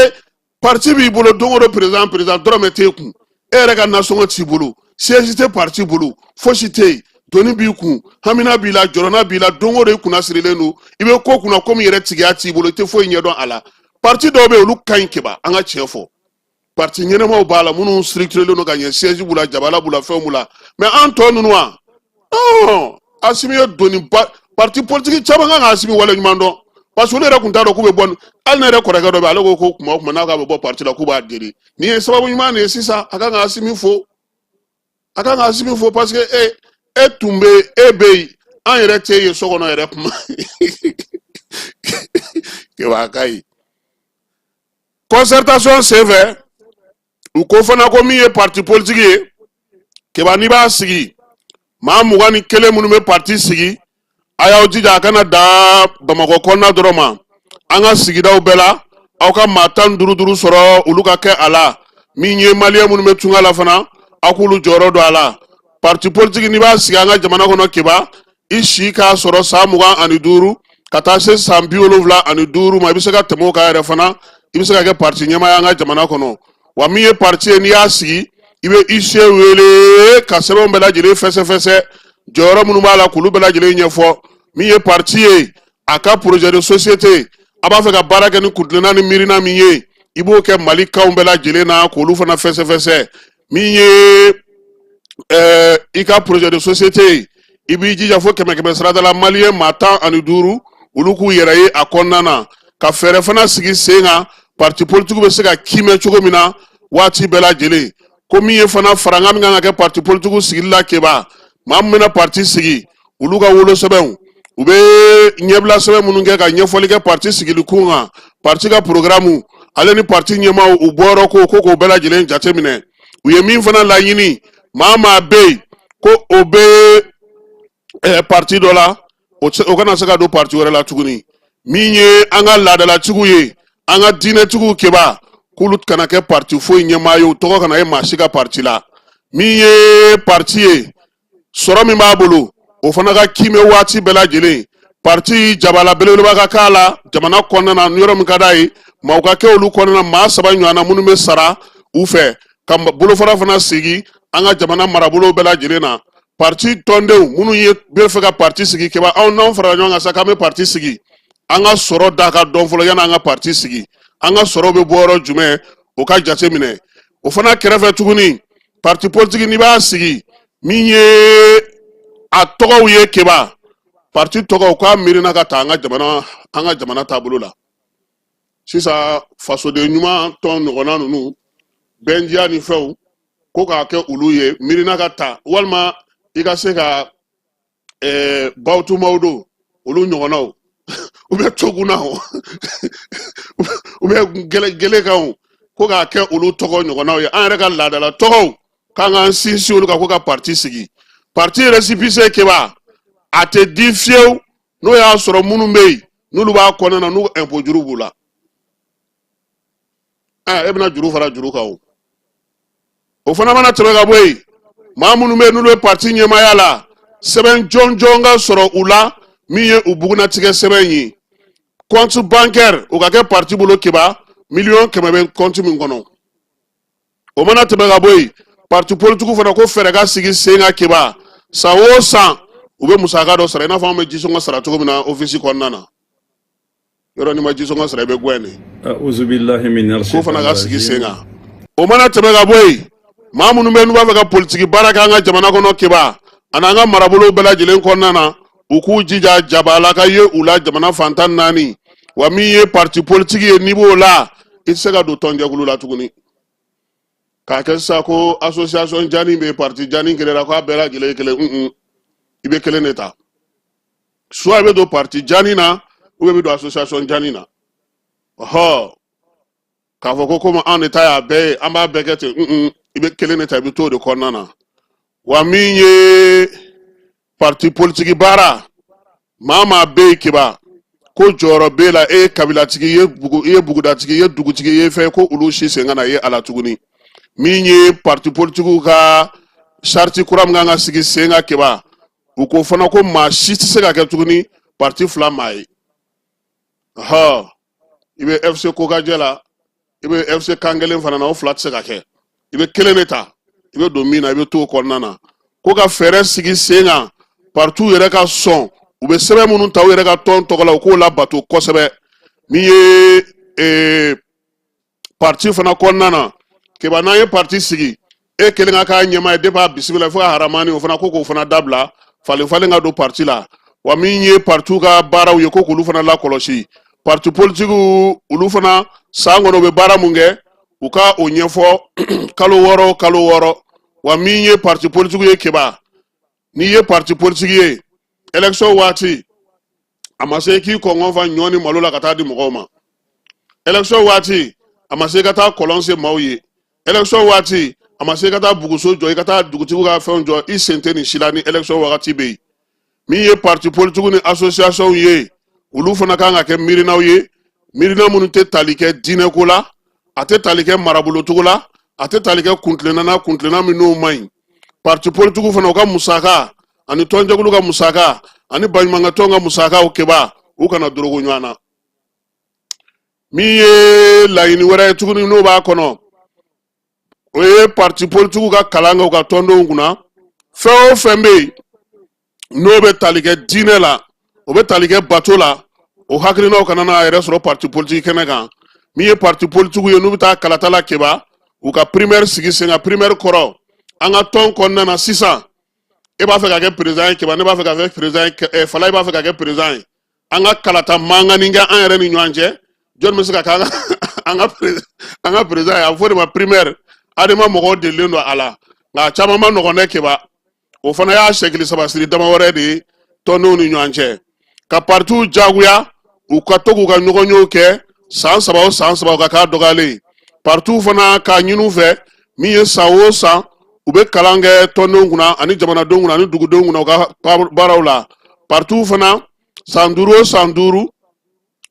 parti b'i bolo don o don président dɔrɔmɛ t'e kun e yɛrɛ ka nasɔngɔ t'i bolo siège tɛ parti bolo fosi tɛ yen doni b'i kun hamina b'i la jɔrɔna b'i la don o don i kunna sirilen don i bɛ ko kunna komi yɛrɛ tigiya t'i bolo i tɛ foyi ɲɛdɔn a la parti dɔw bɛ yen olu ka ɲi keba an ka tiɲɛ fɔ parti ɲɛnɛmaw b'a la minnu structurelen don ka ɲɛ siège b'u la jabala b'u la fɛnw b'u la mais an tɔ ninnu wa non asimi ye doni ba parti politique caman kan ka asimi wale ɲuman dɔn parce que olu yɛrɛ tun t'a dɔn k'u bɛ bɔ hali ne yɛrɛ kɔrɔkɛ dɔ bɛ ale ko kuma o kuma n'a k'a bɛ bɔ parti la k'u b'a deli nin ye sababu ɲuman de ye sisan a kan ka asimi fo parce que e tun bɛ e bɛ yen an yɛrɛ tɛ yen so kɔnɔ yɛrɛ kuma keba ka ɲi concertation senfɛ u ko fana ko min ye parti politique ye keba n'i b'a sigi maa 21 minnu bɛ parti sigi a y'aw jija a kana da Bamakɔ kɔnɔna dɔrɔn ma an ka sigidaw bɛɛ la aw ka maa 15 sɔrɔ olu ka kɛ a la min ye maliyɛn minnu bɛ tunga la fana aw k'olu jɔyɔrɔ don a la parti politique n'i b'a sigi an ka jamana kɔnɔ keba i si k'a sɔrɔ san 25 ka taa se san 75 ma i bɛ se ka tɛmɛ o kan yɛrɛ fana i bɛ se ka kɛ parti ɲɛmaa an ka jamana kɔnɔ wa min ye parti ye n'i y'a sigi i bɛ IC wele ka sɛbɛnw bɛɛ lajɛlen fɛsɛfɛsɛ jɔyɔrɔ minnu b'a la k'olu bɛɛ lajɛlen ɲɛfɔ min ye parti ye a ka projet de société a b'a fɛ ka baara kɛ ni kuntilenna ni miirina min ye i b'o kɛ Mali kanw bɛɛ lajɛlen na k'olu fana fɛsɛfɛsɛ min ye i ka projet de société i b'i jija fo 100 sarada la maliyɛn maa 15 olu k'u yɛrɛ ye a kɔnɔna na ka fɛɛrɛ fana sigi sen kan parti politique bɛ se ka kimɛ cogo min na waati bɛɛ lajɛlen ko min ye fana faranga min kan ka kɛ parti politique sigili la keba maa min bɛna parti sigi olu ka wolo sɛbɛnw u bɛ ɲɛbila sɛbɛn minnu kɛ ka ɲɛfɔli kɛ parti sigili kun kan parti ka programme ale ni parti ɲɛmaaw u bɔyɔrɔ ko k'o bɛɛ lajɛlen jateminɛ u ye min fana laɲini maa bɛ yen ko o bɛ parti dɔ la o kana se ka don parti wɛrɛ la tuguni min ye an ka laadalatigiw ye an ka diinɛtigiw keba k'olu kana kɛ parti foyi ɲɛmaa ye u tɔgɔ kana ye maa si ka parti la min ye parti ye sɔrɔ min b'a bolo o fana ka kimɛ waati bɛɛ lajɛlen parti jabala belebeleba ka k'a la jamana kɔnɔna na yɔrɔ min ka d'a ye maa u ka kɛ olu kɔnɔna maa 3 ɲɔgɔnna minnu bɛ sara u fɛ ka bolofara fana sigi an ka jamana marabolo bɛɛ lajɛlen na parti tɔndenw minnu ye bɛ fɛ ka parti sigi keba anw n'anw farala ɲɔgɔn kan sa k'an bɛ parti sigi an ka sɔrɔ da ka dɔn fɔlɔ yanni an ka parti sigi an ka sɔrɔ bɛ bɔ yɔrɔ jumɛn o ka jate minɛ o fana kɛrɛfɛ tuguni parti politique n'i b'a sigi min ye a tɔgɔw ye keba parti tɔgɔw k'a miirina ka taa an ka jamana taabolo la sisan fasoden ɲuman tɔn ɲɔgɔnna ninnu bɛndiya ni fɛnw ko k'a kɛ olu ye miirina ka ta walima i ka se ka bawutumaw don olu ɲɔgɔnnaw u bɛ togunnaw u bɛ gɛlɛkanw ko k'a kɛ olu tɔgɔ ɲɔgɔnnaw ye an yɛrɛ ka laadala tɔgɔw k'an k'an sinsin olu kan ko ka parti sigi parti récépissé keba a tɛ di fiyewu n'o y'a sɔrɔ minnu bɛ yen n'olu b'a kɔnɔna na n'u impôt juru b'u la e bɛna juru fara juru kan o fana mana tɛmɛ ka bɔ yen maa minnu bɛ yen n'olu bɛ parti ɲɛmaaya la sɛbɛn jɔnjɔn ka sɔrɔ u la min ye u bugunatigɛ sɛbɛn ye compte bancaire o ka kɛ parti bolo keba 100 000 bɛ compte min kɔnɔ o mana tɛmɛ ka bɔ yen parti politique fana ko fɛɛrɛ ka sigi sen kan keba san o san u bɛ musaka dɔ sara i n'a fɔ an bɛ jisɔngɔ sara cogo min na office kɔnɔna na yɔrɔ ni ma jisɔngɔ sara i bɛ gɛn de ko fana ka sigi sen kan o mana tɛmɛ ka bɔ yen maa minnu bɛ n'u b'a fɛ ka politiki baara kɛ an ka jamana kɔnɔ keba ani an ka marabolo bɛɛ lajɛlen kɔnɔna na u k'u jija jabala ka ye u la jamana fantan 4 wa min ye parti politique ye n'i b'o la i tɛ se ka don tɔnjɛkulu la tuguni k'a kɛ sisan ko association jani bɛ parti jani kɛlɛla k'a bɛɛ lajɛlen ye kelen i bɛ kelen de ta soit i bɛ don parti jani na ou bien i bɛ don association jani na ɔhɔ k'a fɔ ko komi an de ta y'a bɛɛ ye an b'a bɛɛ kɛ ten i bɛ kelen de ta i bɛ t'o de kɔnɔna na wa min ye parti politique baara maa bɛ yen keba ko jɔyɔrɔ b'e la e ye kabilatigi i ye bugudatigi i ye dugutigi i ye fɛn ko olu si sen ka na ye a la tuguni min ye parti politique ka charte kura min kan ka sigi sen kan keba u ko fana ko maa si tɛ se ka kɛ tuguni parti fila maa ye i bɛ FC Kokajɛ la i bɛ FC Kangelen fana na o fila tɛ se ka kɛ i bɛ kelen de ta i bɛ don min na i bɛ to o kɔnɔna na ko ka fɛɛrɛ sigi sen kan parti yɛrɛ ka sɔn u bɛ sɛbɛn minnu ta u yɛrɛ ka tɔn tɔgɔ la u k'o labato kosɛbɛ min ye parti fana kɔnɔna na keba n'an ye parti sigi e kelen ka k'a ɲɛma ye depuis a bisimila fo ka haramani o fana ko k'o fana dabila falen ka don parti la wa min ye parti ka baaraw ye ko k'olu fana lakɔlɔsi parti politique olu fana san kɔnɔ u bɛ baara mun kɛ u ka o ɲɛfɔ kalo wɔɔrɔ wa min ye parti politique ye keba n'i ye parti politique ye élection waati a ma se k'i kɔngɔ fa ɲɔ ni malo la ka taa di mɔgɔw ma élection waati a ma se ka taa kɔlɔn se maaw ye élection waati a ma se ka taa buguso jɔ i ka taa dugutigiw ka fɛnw jɔ i sen tɛ nin si la ni élection wagati bɛ yen min ye parti politique ni association ye olu fana kan ka kɛ miirinaw ye miirina minnu tɛ tali kɛ diinɛko la a tɛ tali kɛ marabolocogo la a tɛ tali kɛ kuntilenna min n'o man ɲi parti politique fana u ka musaka ani tɔnjɛkulu ka musaka ani baɲumankɛtɔnw ka musakaw kɛba u kana dorogo ɲɔgɔn na min ye laɲini wɛrɛ ye tuguni n'o b'a kɔnɔ o ye parti politique ka kalan kɛ u ka tɔndenw kunna fɛn o fɛn bɛ yen n'o bɛ tali kɛ diinɛ la o bɛ tali kɛ bato la o hakilinaw kana n'a yɛrɛ sɔrɔ parti politique kɛnɛ kan min ye parti politique ye n'u bɛ taa kalata la kɛba u ka primaire sigi sen kan primaire kɔrɔ an ka tɔn kɔnɔna na sisan e b'a fɛ ka kɛ président ye kɛba ne b'a fɛ ka kɛ président ye Fala b'a fɛ ka kɛ président ye an ka kalata mankanni kɛ an yɛrɛ ni ɲɔgɔn cɛ jɔn bɛ se ka kɛ an ka président ye a bɛ fɔ de ma primaire adama mɔgɔw delilen don a la nka a caman ma nɔgɔn dɛ kɛba o fana y'a sɛkili saba siri dama wɛrɛ de ye tɔndenw ni ɲɔgɔn cɛ ka partiw jagoya u ka to k'u ka ɲɔgɔnyew kɛ san saba o ka k'a dɔgɔyalen partiw fana k'a ɲini u fɛ min ye san o san u bɛ kalan kɛ tɔndenw kunna ani jamanadenw kunna ani dugudenw kunna u ka baaraw la partiw fana san duuru o san duuru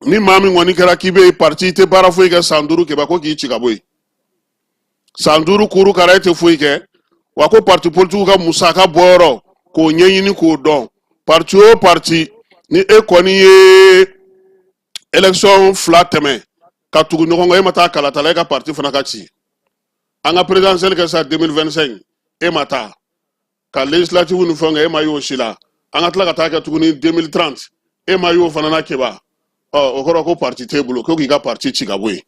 ni maa min kɔni kɛra k'i bɛ parti i tɛ baara foyi kɛ san duuru kɛba ko k'i ci ka bɔ yen san duuru kuru kara e tɛ foyi kɛ wa ko parti politique ka musaka bɔyɔrɔ k'o ɲɛɲini k'o dɔn parti o parti ni e kɔni ye élection fila tɛmɛ ka tugu ɲɔgɔn kan e ma taa kalata la e ka parti fana ka ci an ka présidentielle kɛ sa 2025 e ma taa ka législative ni fɛnw kɛ e ma y'o si la an ka tila ka taa kɛ tuguni 2030 e ma y'o fana na kɛba o kɔrɔ ko parti t'e bolo ko k'i ka parti ci ka bɔ yen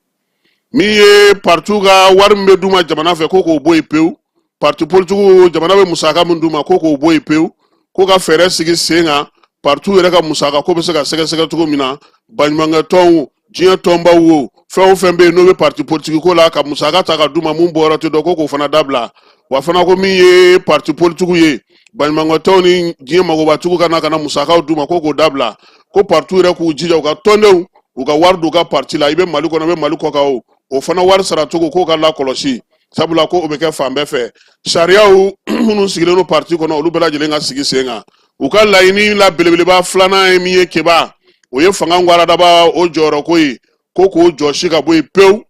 min ye parti ka wari min bɛ d'u ma jamana fɛ ko k'o bɔ yen pewu parti politique jamana bɛ musaka min d'u ma ko k'o bɔ yen pewu ko ka fɛɛrɛ sigi sen kan parti yɛrɛ ka musaka ko bɛ se ka sɛgɛsɛgɛ cogo min na baɲumankɛtɔnw diɲɛ tɔnbaw wo fɛn o fɛn bɛ yen n'o bɛ parti politique ko la ka musaka ta ka d'u ma mun bɔyɔrɔ tɛ dɔn ko k'o fana dabila wa fana ko min ye parti politique ye baɲumankɛtɔnw ni diɲɛ magobatigiw ka na ka na musakaw d'u ma ko k'o dabila ko parti yɛrɛ k'u jija u ka tɔndenw u ka wari don u ka parti la i bɛ Mali kɔnɔ i bɛ Mali kɔkan o fana wari sara cogo k'o ka lakɔlɔsi sabula ko o bɛ kɛ fan bɛɛ fɛ sariyaw minnu sigilen don parti kɔnɔ olu bɛɛ lajɛlen ka sigi sen kan u ka laɲini la belebeleba filanan ye min ye kɛba o ye fanga ŋwaradaba o jɔyɔrɔ ko ye ko k'o jɔsi ka bɔ yen pewu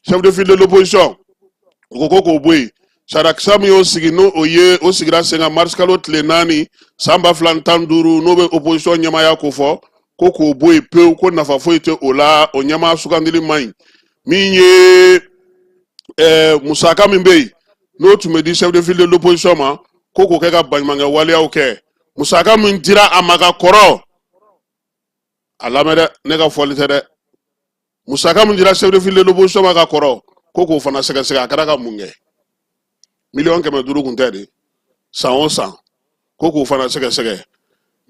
chef de file de l'opposition u ko k'o bɔ yen sarakisa min y'o sigi n'o ye o sigira sen kan mars kalo tile 4 san 2015 n'o bɛ opposition ɲɛmaaya ko fɔ ko k'o bɔ yen pewu ko nafa foyi tɛ o la o ɲɛmaa sugandili man ɲi min ye musaka min bɛ yen n'o tun bɛ di chef de file de l'opposition ma ko k'o kɛ ka baɲumankɛ waleyaw kɛ musaka min dira a ma ka kɔrɔ a lamɛn dɛ ne ka fɔli tɛ dɛ musaka min dira chef de file de l'opposition ma ka kɔrɔ ko k'o fana sɛgɛsɛgɛ a kɛra ka mun kɛ miliyɔn 500 kun tɛ de san o san ko k'o fana sɛgɛsɛgɛ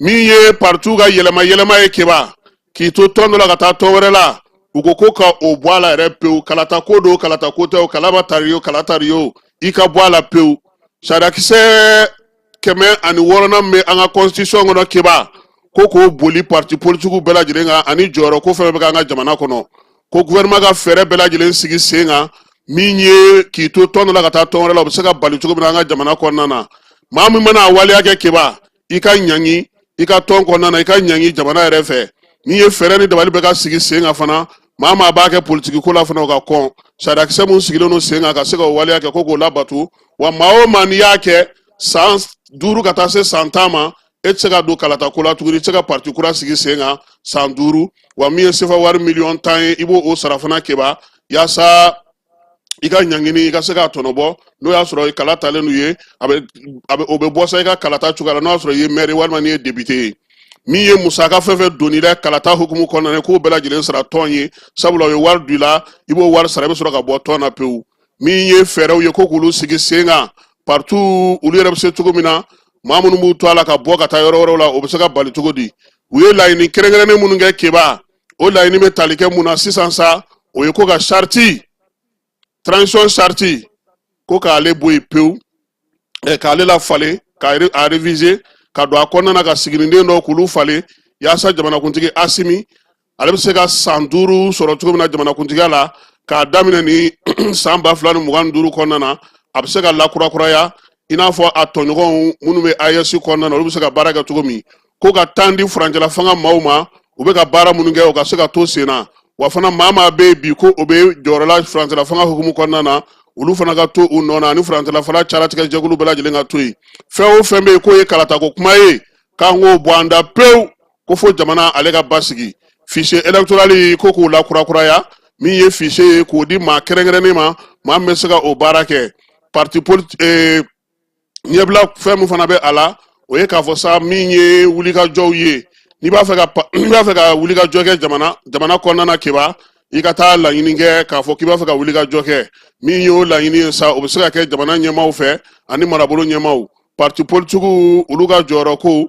min ye parti ka yɛlɛma ye kɛba k'i to tɔn dɔ la ka taa tɔn wɛrɛ la u ko ka o bɔ a la yɛrɛ pewu kalata ko don kalata ko tɛ o kalaba tari o kala tari o i ka bɔ a la pewu sariyakisɛ 106 min bɛ an ka constitution kɔnɔ kɛba ko k'o boli parti politique bɛɛ lajɛlen kan ani jɔyɔrɔ ko fɛn bɛ k'an ka jamana kɔnɔ ko gouvernement ka fɛɛrɛ bɛɛ lajɛlen sigi sen kan min ye k'i to tɔn dɔ la ka taa tɔn wɛrɛ la o bɛ se ka bali cogo min na an ka jamana kɔnɔna na maa min mana a waleya kɛ kɛba i ka ɲangi i ka tɔn kɔnɔna na i ka ɲangi jamana yɛrɛ fɛ min ye fɛɛrɛ ni dabali bɛ ka sigi sen kan fana maa maa b'a kɛ politiki ko la fana o ka kɔn sariyakisɛ mun sigilen don sen kan ka se ka o waleya kɛ ko k'o labato wa maa o maa n'i y'a kɛ san 5 ka taa se san 10 ma e tɛ se ka don kalata ko la tuguni i tɛ se ka parti kura sigi sen kan san 5 wa min ye sefa wari miliyɔn 10 ye i b'o o sara fana keba yaasa i ka ɲangini i ka se ka tɔnɔbɔ n'o y'a sɔrɔ kala talen n'u ye o bɛ bɔ sa i ka kalata cogoya la n'o y'a sɔrɔ i ye maire walima n'i ye député ye min ye musaka fɛn fɛn donni la kalata hukumu kɔnɔna na k'o bɛɛ lajɛlen sara tɔn ye sabula o ye wari d'u la i b'o wari sara i bɛ sɔrɔ ka bɔ tɔn na pewu min ye fɛɛrɛw ye ko k'olu sigi sen kan partout olu yɛrɛ bɛ se cogo min na maa minnu b'u to a la ka bɔ ka taa yɔrɔ wɛrɛw la o bɛ se ka bali cogo di u ye laɲini kɛrɛnkɛrɛnnen minnu kɛ keba o laɲini bɛ tali kɛ mun na sisan sa o ye ko ka charte transition charte ko k'ale bɔ yen pewu k'ale lafalen k'a réviser ka don a kɔnɔna na ka siginiden dɔw k'olu falen yaasa jamanakuntigi Asimi ale bɛ se ka san 5 sɔrɔ cogo min na jamanakuntigiya la k'a daminɛ ni san 2025 kɔnɔna na a bɛ se ka lakurakuraya i n'a fɔ a tɔɲɔgɔnw minnu bɛ AES kɔnɔna na olu bɛ se ka baara kɛ cogo min ko ka temps di furancɛla fanga maaw ma u bɛ ka baara minnu kɛ u ka se ka to sen na wa fana maa bɛ yen bi ko o bɛ jɔyɔrɔ la furancɛla fanga hukumu kɔnɔna na olu fana ka to u nɔ na ani furancɛla fana caratigɛ jɛkulu bɛɛ lajɛlen ka to yen fɛn o fɛn bɛ yen k'o ye kalatako kuma ye k'an k'o bɔ an da pewu ko fo jamana ale ka basigi fichier électoral ko k'o lakurakuraya min ye fichier ye k'o di maa kɛrɛnkɛrɛnnen ma maa min bɛ se ka o baara kɛ parti politique ɲɛbila fɛn min fana bɛ a la o ye k'a fɔ sa min ye wulikajɔw ye n'i b'a fɛ ka wulikajɔ kɛ jamana kɔnɔna na keba i ka taa laɲini kɛ k'a fɔ k'i b'a fɛ ka wulikajɔ kɛ min y'o laɲini ye sa o bɛ se ka kɛ jamana ɲɛmaaw fɛ ani marabolo ɲɛmaaw parti politique olu ka jɔyɔrɔ ko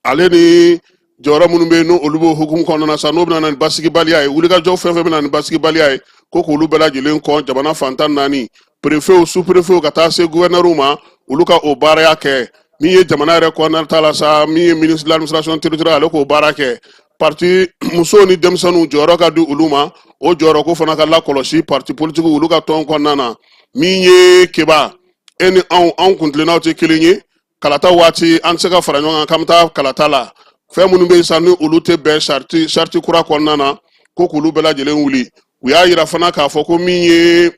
ale ni jɔyɔrɔ minnu bɛ yen n'olu b'o hukumu kɔnɔna na sa n'o bɛna na ni basigibaliya ye wulikajɔ fɛn fɛn bɛna ni basigibaliya ye ko k'olu bɛɛ lajɛlen kɔn jamana fantan 4 préfet sous préfet ka taa se gouverneur ma olu ka o baaraya kɛ min ye jamana yɛrɛ kɔnɔna ta la sa min ye ministre de l'administration territoriale ale k'o baara kɛ parti musow ni denmisɛnninw jɔyɔrɔ ka di olu ma o jɔyɔrɔ ko fana ka lakɔlɔsi parti politique olu ka tɔn kɔnɔna na min ye keba e ni anw kuntilennaw tɛ kelen ye kalata waati an tɛ se ka fara ɲɔgɔn kan k'an bɛ taa kalata la fɛn minnu bɛ yen sa ni olu tɛ bɛn charte kura kɔnɔna na ko k'olu bɛɛ lajɛlen wuli u y'a yira fana k'a fɔ ko min ye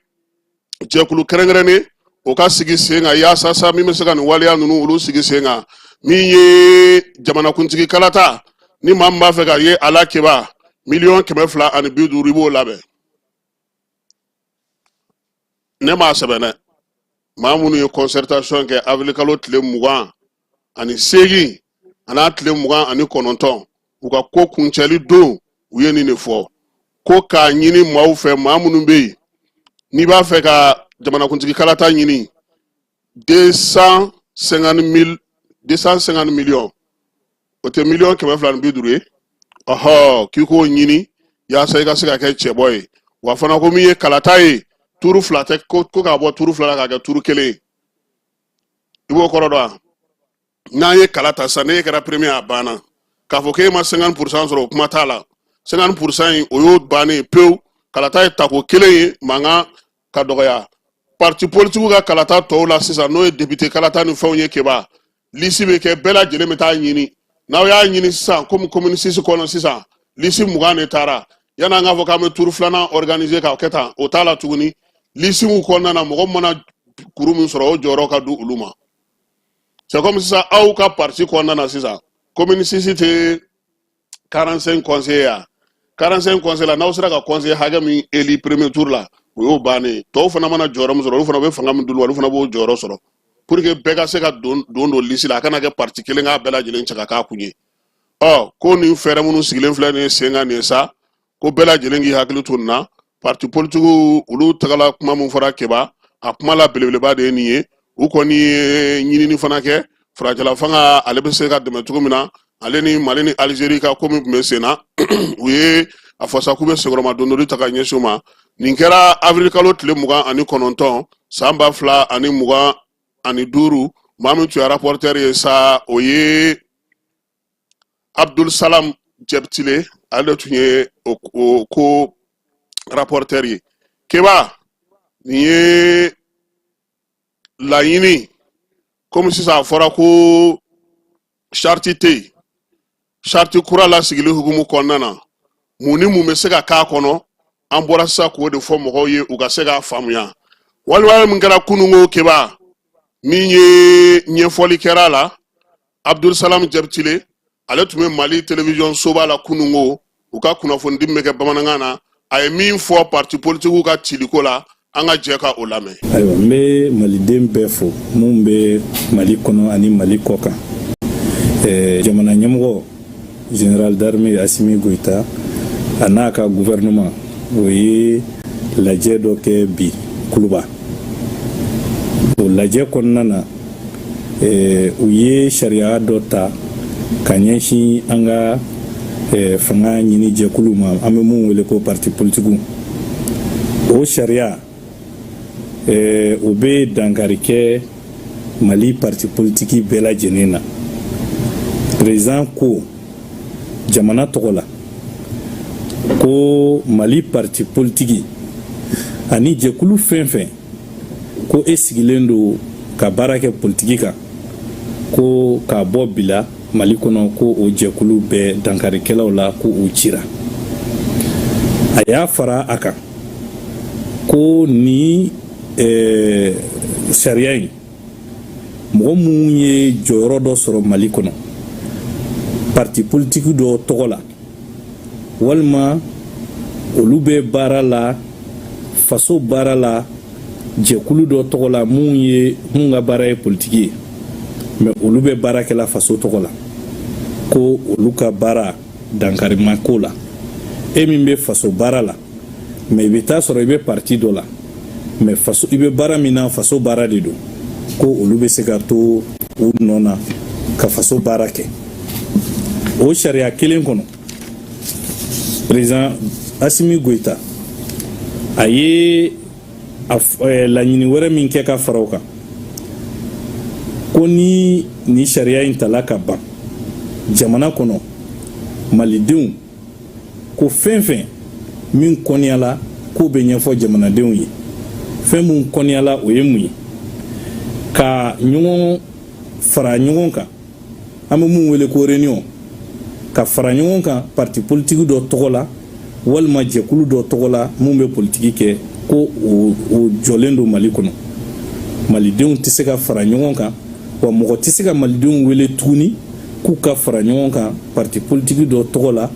jɛkulu kɛrɛnkɛrɛnnen o ka sigi sen kan yaasa sa min bɛ se ka nin waleya ninnu olu sigi sen kan min ye jamanakuntigi kalata ni maa min b'a fɛ ka ye ala keba miliyɔn 250 i b'o labɛn ne m'a sɛbɛn dɛ maa minnu ye concertation kɛ avril kalo tile 28 a n'a tile 29 u ka ko kuncɛli don u ye nin de fɔ ko k'a ɲini maaw fɛ maa minnu bɛ yen n'i b'a fɛ ka jamanakuntigi kalata ɲini 250 millions o tɛ miliyɔn 250 ye k'i k'o ɲini yaasa i ka se ka kɛ cɛbɔ ye wa fana ko min ye kalata ye turu 2 tɛ ko k'a bɔ turu 2 la k'a kɛ turu 1 ye i b'o kɔrɔ dɔn wa n'an ye kalata sa ne kɛra premier a banna k'a fɔ k'e ma 50% sɔrɔ o kuma t'a la 50% in o y'o bannen pewu kalata ye tako 1 ye mankan ka dɔgɔya parti politique ka kalata tɔw la sisan n'o ye député kalata ni fɛnw ye keba liste bɛ kɛ bɛɛ lajɛlen bɛ taa ɲini n'aw y'a ɲini sisan comme commune 6 kɔnɔ sisan liste 20 de taara yanni an k'a fɔ k'an bɛ turu 2nan organiser k'a kɛ tan o t'a la tuguni liste min kɔnɔna na mɔgɔ mana kuru min sɔrɔ o jɔyɔrɔ ka di olu ma c'est comme sisan aw ka parti kɔnɔna na sisan commune 6 tɛ 45 conseillers ya 45 conseillers la n'aw sera ka conseiller hakɛ min élu premier tour la o y'o bannen tɔw fana mana jɔyɔrɔ min sɔrɔ olu fana bɛ fanga min dun olu fana b'o jɔyɔrɔ sɔrɔ pour que bɛɛ ka se ka don liste la a kana kɛ parti kelen k'a bɛɛ lajɛlen cɛ ka k'a kun ye ko nin fɛɛrɛ minnu sigilen filɛ nin ye sen kan nin ye sa ko bɛɛ lajɛlen k'i hakili to nin na parti politique olu tagala kuma min fɔra keba a kuma la belebeleba de ye nin ye u kɔni ye ɲinini fana kɛ furancɛla fanga ale bɛ se ka dɛmɛ cogo min na ale ni Mali ni Algérie ka ko min tun bɛ sen na u ye a fɔ sa k'u bɛ sekɔrɔma dondoli ta ka ɲɛsin u ma nin kɛra avril kalo tile 29 san 2025 maa min tun ye rapporteur ye sa o ye Abdul Salam Jebtile ale de tun ye o ko rapporteur ye keba nin ye laɲini comme sisan a fɔra ko charte tɛ yen charte kura la sigili hukumu kɔnɔna na mun ni mun bɛ se ka k'a kɔnɔ an bɔra sisan k'o de fɔ mɔgɔw ye u ka se k'a faamuya walima min kɛra kununko keba min ye ɲɛfɔli kɛra la Abdul Salam Jabtile ale tun bɛ Mali télévision soba la kunungo u ka kunnafoni di bɛ kɛ bamanankan na a ye min fɔ parti politique ka ciliko la an ka jɛ ka o lamɛn. Ayiwa n bɛ maliden bɛɛ fo mun bɛ Mali kɔnɔ ani Mali kɔ kan jamana ɲɛmɔgɔ général d'armée Assimi Goïta a n'a ka gouvernement o ye lajɛ dɔ kɛ bi Kuluba o lajɛ kɔnɔna na u ye sariya dɔ ta ka ɲɛsin an ka fanga ɲini jɛkulu ma an bɛ mun wele ko parti politique o sariya o bɛ dankari kɛ Mali parti politique bɛɛ lajɛlen na président ko jamana tɔgɔ la ko Mali parti politique ani jɛkulu fɛn fɛn ko e sigilen do ka baara kɛ politique kan ko k'a bɔ bila Mali kɔnɔ ko o jɛkulu bɛɛ dankarikɛlaw la ko o cira a y'a fara a kan ko ni sariya in mɔgɔ minnu ye jɔyɔrɔ dɔ sɔrɔ Mali kɔnɔ parti politique dɔ tɔgɔ la walima olu bɛ baara la faso baara la jɛkulu dɔ tɔgɔ la mun ka baara ye politique ye mais olu bɛ baara kɛla faso tɔgɔ la ko olu ka baara dankarima ko la e min bɛ faso baara la mais i bɛ taa sɔrɔ i bɛ parti dɔ la mais faso i bɛ baara min na faso baara de don ko olu bɛ se ka to u nɔ na ka faso baara kɛ o sariya kelen kɔnɔ président Assimi Goïta a ye laɲini wɛrɛ min kɛ ka fara o kan ko ni sariya in tala ka ban jamana kɔnɔ malidenw ko fɛn fɛn min kɔniyala ko bɛ ɲɛfɔ jamanadenw ye fɛn mun kɔniyala o ye mun ye ka ɲɔgɔn fara ɲɔgɔn kan an bɛ mun wele ko réunion ka fara ɲɔgɔn kan parti politique dɔ tɔgɔ la walima jɛkulu dɔ tɔgɔ la mun bɛ politique kɛ ko o jɔlen do Mali kɔnɔ malidenw tɛ se ka fara ɲɔgɔn kan wa mɔgɔ tɛ se ka malidenw wele tuguni k'u ka fara ɲɔgɔn kan parti politique dɔ tɔgɔ la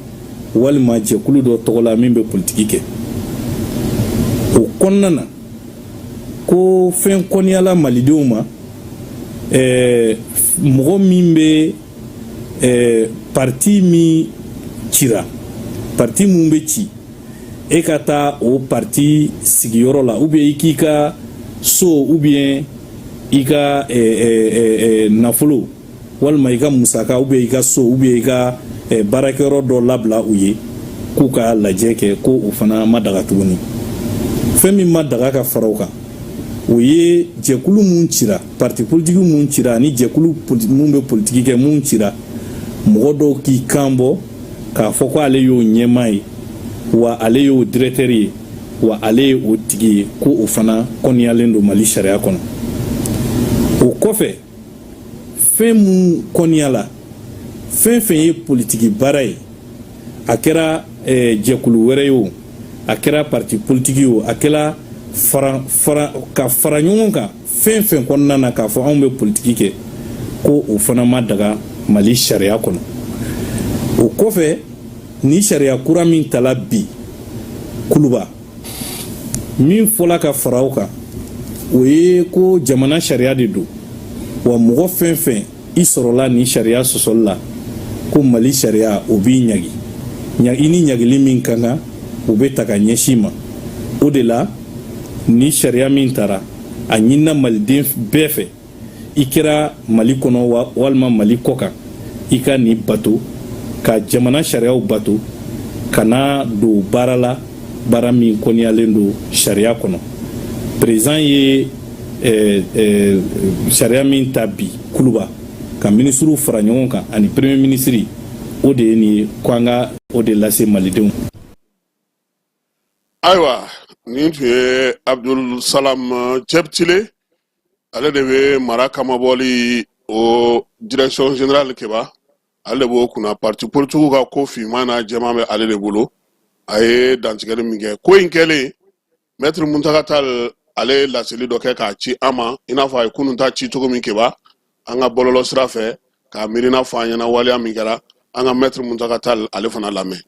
walima jɛkulu dɔ tɔgɔ la min bɛ politique kɛ o kɔnɔna na ko fɛn kɔniyala malidenw ma mɔgɔ min bɛ parti min cira parti mun bɛ ci e ka taa o parti sigiyɔrɔ la ou bien i k'i ka so ou bien i ka nafolo walima i ka musaka ou bien i ka so ou bien i ka baarakɛyɔrɔ dɔ labila u ye k'u ka lajɛ kɛ ko o fana ma daga tuguni fɛn min ma daga ka fara o kan o ye jɛkulu mun cira parti politique mun cira ani jɛkulu mun bɛ politique kɛ mun cira mɔgɔ dɔw k'i kan bɔ k'a fɔ ko ale y'o ɲɛmaa ye wa ale y'o directeur ye wa ale ye o tigi ye ko o fana kɔniyalen don Mali sariya kɔnɔ o kɔfɛ fɛn mun kɔniyala fɛn fɛn ye politique baara ye a kɛra jɛkulu wɛrɛ ye o a kɛra parti politique ye o a kɛra ka fara ɲɔgɔn kan fɛn fɛn kɔnɔna na k'a fɔ anw bɛ politique kɛ ko o fana ma daga Mali sariya kɔnɔ o kɔfɛ ni sariya kura min tala bi Kuluba min fɔla ka fara o kan o ye ko jamana sariya de don wa mɔgɔ fɛn fɛn i sɔrɔla ni sariya sɔsɔli la ko Mali sariya o b'i ɲagi i ni ɲagili min ka kan o bɛ ta ka ɲɛsin ma o de la ni sariya min tara a ɲinina maliden bɛɛ fɛ i kɛra Mali kɔnɔ walima Mali kɔ kan i ka nin bato ka jamana sariyaw bato kana don baara la baara min kɔniyalen don sariya kɔnɔ président ye sariya min ta bi Kuluba ka ministre fara ɲɔgɔn kan ani premier ministre o de ye nin ye ko an ka o de lase malidenw. Ayiwa nin tun ye Abdul Salam Jabtile ale de bɛ mara kamabɔli o direction générale kɛba ale de b'o kunna parti politique ka ko finman na jɛman bɛ ale de bolo a ye dantigɛli min kɛ ko in kɛlen maître Muntaka Tall ale laseli dɔ kɛ k'a ci an ma i n'a fɔ a ye kunun ta ci cogo min kɛba an ka bɔlɔlɔ sira fɛ k'a miirina fɔ an ɲɛna waleya min kɛra an ka maître Muntaka Tall ale fana lamɛn.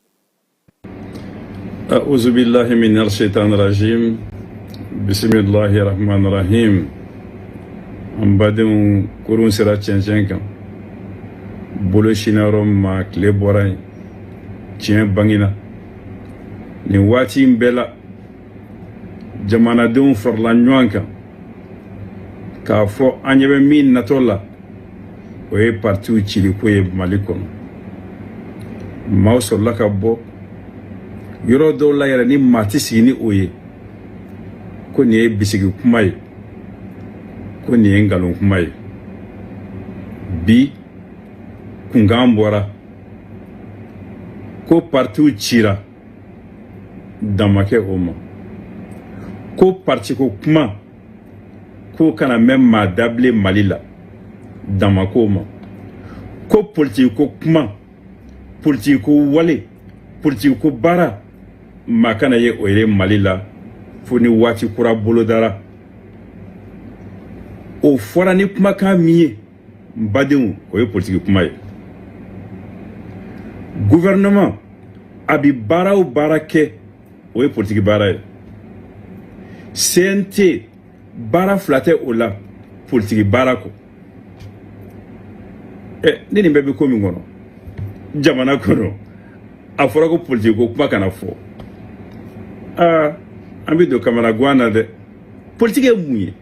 A'udhu billahi minash shaitanir rajim. Bismillahir rahmanir rahim. An badenw kurun sira cɛncɛn kan bolo sinayɔrɔ ma tile bɔra yen tiɲɛ bangina nin waati in bɛɛ la jamanadenw farala ɲɔgɔn kan k'a fɔ an ɲɛ bɛ min natɔ la o ye partiw ciliko ye Mali kɔnɔ. Maaw sɔrɔla ka bɔ yɔrɔ dɔw la yɛrɛ ni maa tɛ sigi ni o ye ko nin ye bisigi kuma ye ko nin ye ngalon kuma ye. Bi kunkan bɔra ko partiw cira damakɛ o ma ko partiko kuma ko kana mɛn maa dabile Mali la damako ma ko politiko kuma politiko wale politiko baara maa kana ye o ye Mali la fo ni waati kura bolodara. O fɔra ni kumakan min ye n badenw o ye politiki kuma ye. Gouvernement a bi baara o baara kɛ o ye politiki baara ye. CNT baara fila tɛ o la politiki baara kɔ. Ne nin bɛɛ bɛ ko min kɔnɔ jamana kɔnɔ a fɔra ko politiki ko kuma kana fɔ. An bɛ don kamana gan na dɛ. Politiki ye mun ye?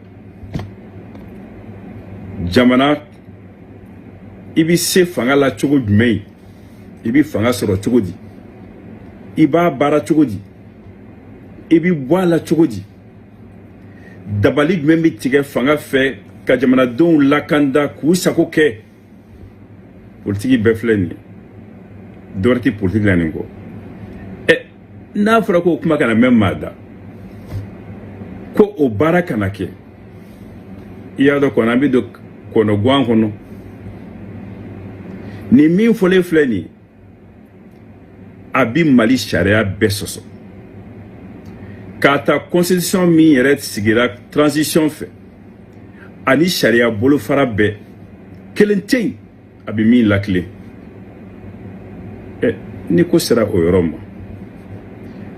Jamana i bi se fanga la cogo jumɛn ye? I bi fanga sɔrɔ cogo di? I b'a baara cogo di? I bi bɔ a la cogo di? Dabali jumɛn bi tigɛ fanga fɛ ka jamanadenw lakanda k'u sago kɛ? Politiki bɛɛ filɛ nin ye. Dɔ wɛrɛ tɛ politiki la nin kɔ. N'a fɔra ko kuma kana mɛn maa da ko o baara kana kɛ i y'a dɔn kɔni an bɛ don kɔnɔ gan kɔnɔ ni min fɔlen filɛ nin ye a bi Mali sariya bɛɛ sɔsɔ k'a ta constitution min yɛrɛ sigira transition fɛ ani sariya bolofara bɛɛ kelen tɛ yen a bi min lakilen. Ni ko sera o yɔrɔ ma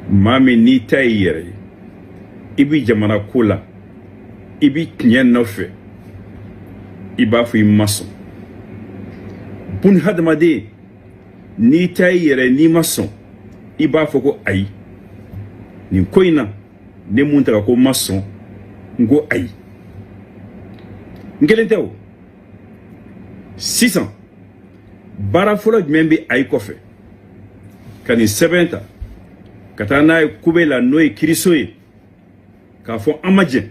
maa min n'i ta ye yɛrɛ ye i bi jamana ko la i bi tiɲɛ nɔfɛ i b'a fɔ i ma sɔn. Bun hadamaden n'i ta ye yɛrɛ n'i ma sɔn i b'a fɔ ko ayi nin ko in na ne mun taga ko ma sɔn n ko ayi. N kelen tɛ o. Sisan baara fɔlɔ jumɛn bɛ ayi kɔfɛ ka nin sɛbɛn ta ka taa n'a ye kube la n'o ye kiriso ye k'a fɔ an ma jɛn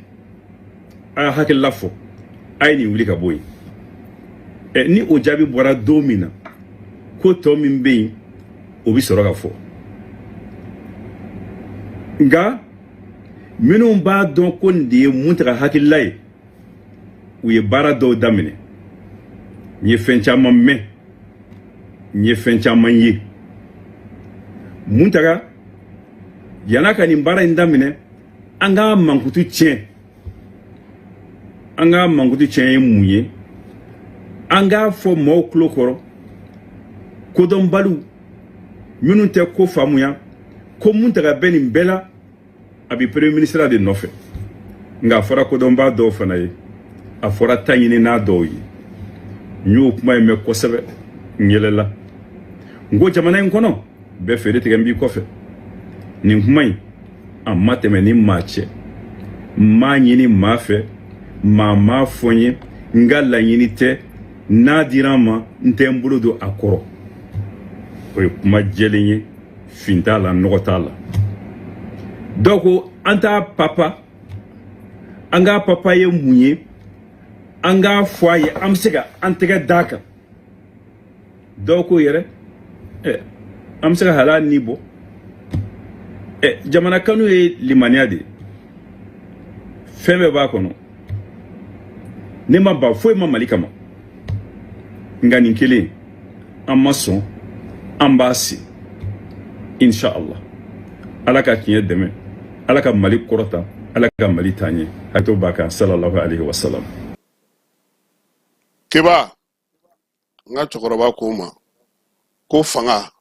a y'a hakilila fɔ a ye nin wuli ka bɔ yen. Ni o jaabi bɔra don min na ko tɔ min bɛ yen o bɛ sɔrɔ ka fɔ. Nka minnu b'a dɔn ko nin de ye mun taga hakilila ye u ye baara dɔw daminɛ. N ye fɛn caman mɛn n ye fɛn caman ye. Mun taga yana ka nin baara in daminɛ an ka mankutu tiɲɛ. An ka mankutu tiɲɛ ye mun ye? An k'a fɔ maaw tulo kɔrɔ kodɔnbaliw minnu tɛ ko faamuya ko mun taga bɛ nin bɛɛ la a bi premier ministre de nɔfɛ. Nka a fɔra kodɔnbaa dɔw fana ye a fɔra ta ɲini n'a dɔw ye. N y'o kuma in mɛn kosɛbɛ n yɛlɛla n ko jamana in kɔnɔ bɛɛ feere tigɛ n b'i kɔfɛ. Nin kuma in a ma tɛmɛ ni maa cɛ n m'a ɲini maa fɛ maa m'a fɔ n ye n ka laɲini tɛ n'a dira n ma n tɛ n bolo don a kɔrɔ. O ye kuma jɛlen ye fin t'a la nɔgɔ t'a la. Dɔw ko an t'a papa an k'a papa ye mun ye an k'a fɔ a ye an bɛ se ka an tɛgɛ d'a kan. Dɔw ko yɛrɛ an bɛ se ka hal'a ni bɔ. Jamana kanu ye limaniya de ye. Fɛn bɛɛ b'a kɔnɔ. Ne ma ban foyi ma Mali kama. Nka nin kelen an ma sɔn an b'a se. Inshallah. Ala ka tiɲɛ dɛmɛ. Ala ka Mali kɔrɔta. ala ka mali tanye hakto baka sallallahu alaihi wasallam keba nga chokoroba ko ma ko fanga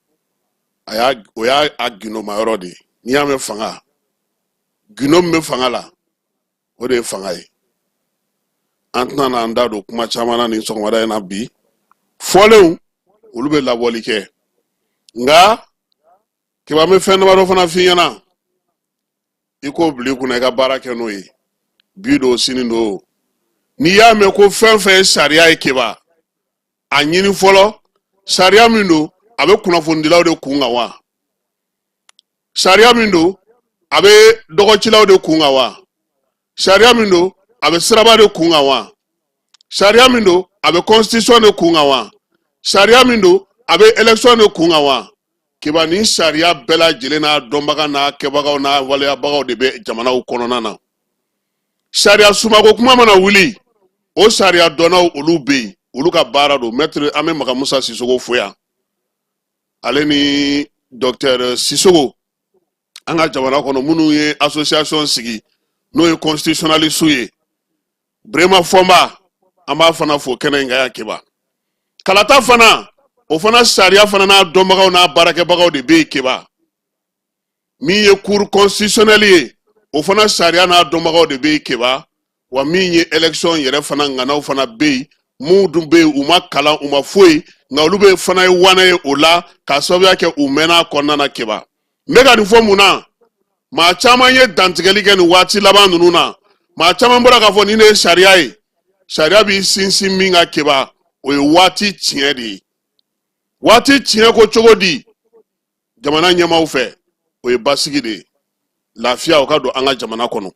o ya agino ma yoro de ni ame fanga gino me fanga la o de fanga yi antna na anda do kuma chamana ni so ngwada na bi folew ulube la bolike nga keba me fenna baro fana finyana iko bli kuna ga barake no yi bido sinindo ni ya me ko fenfe sharia ikeba anyini folo sharia mindo abe kuna fondilaw de kunga wa sharia mindo abe dogochilaw de kunga wa sharia mindo abe siraba de kunga wa sharia mindo abe constitution de kunga wa sharia mindo abe election de kunga wa kiba ni sharia bela jelena dombaga na kebaga na wale baga de be jamana ukonona na sharia sumago kuma mana wuli o sharia dona ulube uluka bara do maître ame maka Musa Sissoco foya ale ni docteur Sissoco anga jamana kono munu ye association sigi no ye constitutionnaliste ye brema fomba amba fana fo kene ngaya kiba kalata fana o fana sharia fana na dombaga na barake bagaw de be kiba mi ye cour constitutionnel ye o fana sharia na dombaga de be kiba wa mi ye election yere fana ngana o fana be mu dumbe uma kala uma foi nga lube fana wana ye ola ka sobya ke umena konna na kiba mega ni fo muna ma chama ye dantigeli ke ni wati laban nuna ma chama mbora ka fo ni ne sharia yi sharia bi sinsi minga kiba o ye wati tiye di wati tiye ko chogodi jamana nyama ufe o ye basigi de lafia o ka do anga jamana kono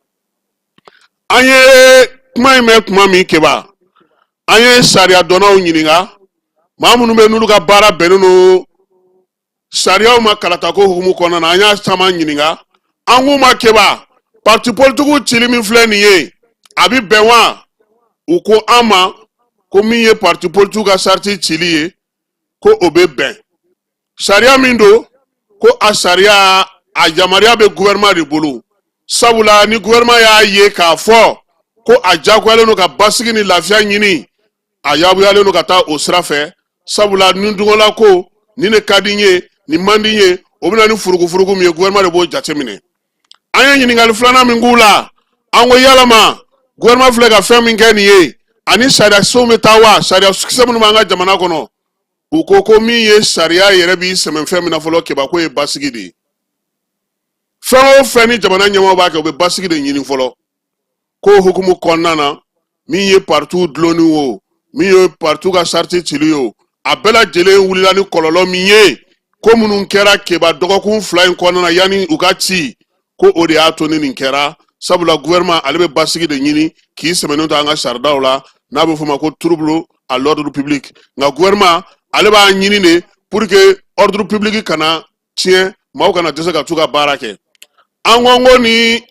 anye kuma mi kiba anye sharia dona o nyininga mamunu be nulu ka bara benunu sharia o makalata ko hukumu kona na anya sama nyininga angu makeba parti politiku chilimi fleni ye abi benwa uko ama ko miye parti politiku ka sarti chili ye ko obe ben sharia mindo ko a sharia a jamaria be gouvernement de bolo sabula ni gouvernement ya ye ka fo ko a jakwale no ka basigi ni lafia nyini ayabu yale no kata osrafe sabula nundungola ko ni ne kadinye ni mandinye obina ni furugu mi gouvernement de bo jatemine anya nyini ngal flana mingula ango yalama gouvernement flega femi ngeni ye ani sharia so metawa sharia sukisemu manga jamana kono ukoko mi ye sharia yere bi semen femi na folo ke ba ko e basigidi fo feni jamana nyama ba ke be basigidi nyini folo ko hukumu konnana mi ye partout dloni wo mi ye partout ka sarti chiliyo abela jele wulila ni kololo mi ye ko munun kera ke ba dogokun flying konnana yani ukati ko ode atoni nin kera sabula gouvernement alebe basigidi nyini ki semenu ta nga sardawla na be fuma ko trouble à l'ordre public nga gouvernement aleba nyini ne pour que ordre public kana tien maw kana desa ka tuka barake angongo ni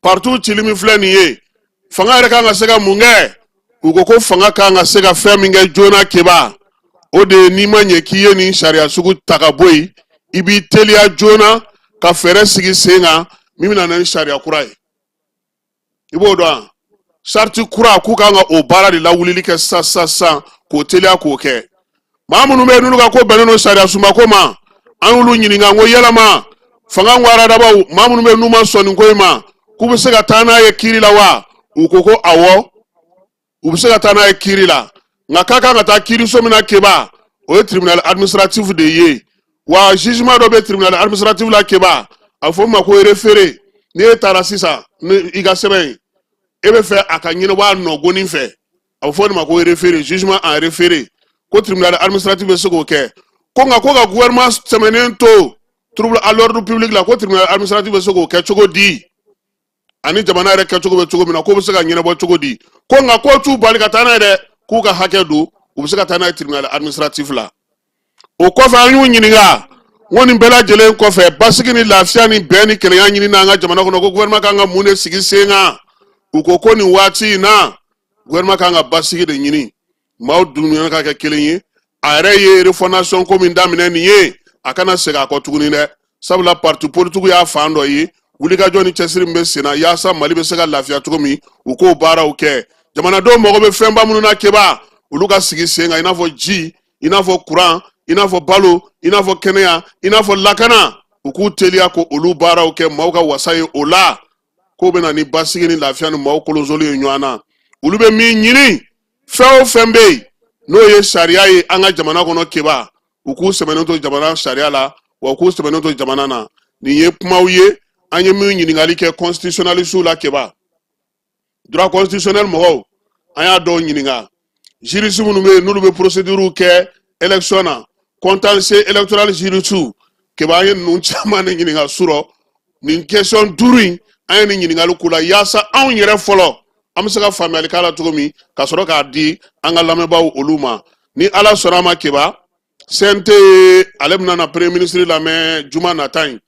partout chilimi flani ye fanga reka nga sega munge ugo ko fanga ka nga sega feminge jona keba ode ni manye kiye ni sharia sugu takaboy ibi telia jona ka fere sigi senga mimi na nani sharia kurai ibo do sarti kura ku ka nga o bara de la wulili ke sa ko telia ko ke mamunu be nunu ka ko beneno sharia suma ko ma anulu nyininga ngo yelama fanga ngwara dabaw mamunu be numa soni ko ma kubusega tana ye kirila wa ukoko awo ubusega tana ye kirila ngakaka ngata kiri somina keba o tribunal administratif de ye wa jugement do be tribunal administratif la keba afo mako référé ne tara sisa ne iga seben ebe fe akanyine wa no goni fe afo mako référé jugement en référé ko tribunal administratif be sego ke ko ngako ga gouvernement semenento trouble à l'ordre public la ko tribunal administratif be sego ke chogo di ani jamana re ke chogo be chogo mina ko be sega nyine bo chogo di ko ngako tu bali katana de ku ka hakedu ubusika tana tribunal administratif la o ko fa anyu nyininga woni bela jele ko fe basigi ni lafia ni beni kele nyini na nga jamana ko gouvernement kanga mune sigi senga ukoko ni wati na gouvernement kanga basigi de nyini maw dunya ka ke kele are ye refondation ko min damine ni ye akana sega ko tuguni de sabula parti politique ya fando yi wulikajɔ ni cɛsiri min bɛ sen na yaasa Mali bɛ se ka lafiya cogo min u k'o baaraw kɛ jamanadenw mago bɛ fɛnba minnu na keba olu ka sigi sen kan i n'a fɔ ji i n'a fɔ courant i n'a fɔ balo i n'a fɔ kɛnɛya i n'a fɔ lakana u k'u teliya ko olu baaraw kɛ maaw ka wasa ye o la k'o bɛ na ni basigi ni lafiya ni maaw kolonsoli ye ɲɔgɔn na olu bɛ min ɲini fɛn o fɛn bɛ yen n'o ye sariya ye an ka jamana kɔnɔ keba u k'u sɛbɛnnen to jamana sariya la wa u k'u sɛbɛnnen to jamana na nin ye kumaw ye an ye min ɲininkali kɛ constitutionnalistes la keba droit constitutionnel mɔgɔw an y'a dɔw ɲininka juristes minnu bɛ yen n'olu bɛ procédure kɛ élection na contentieux électoral juristes keba an ye ninnu caman de ɲininka surɔ nin question 5 in an ye nin ɲininkali k'u la yaasa anw yɛrɛ fɔlɔ an bɛ se ka faamuyali k'a la cogo min ka sɔrɔ k'a di an ka lamɛnbaaw olu ma ni ala sɔnna a ma keba CNT ale bɛna na premier ministre lamɛn juma nata in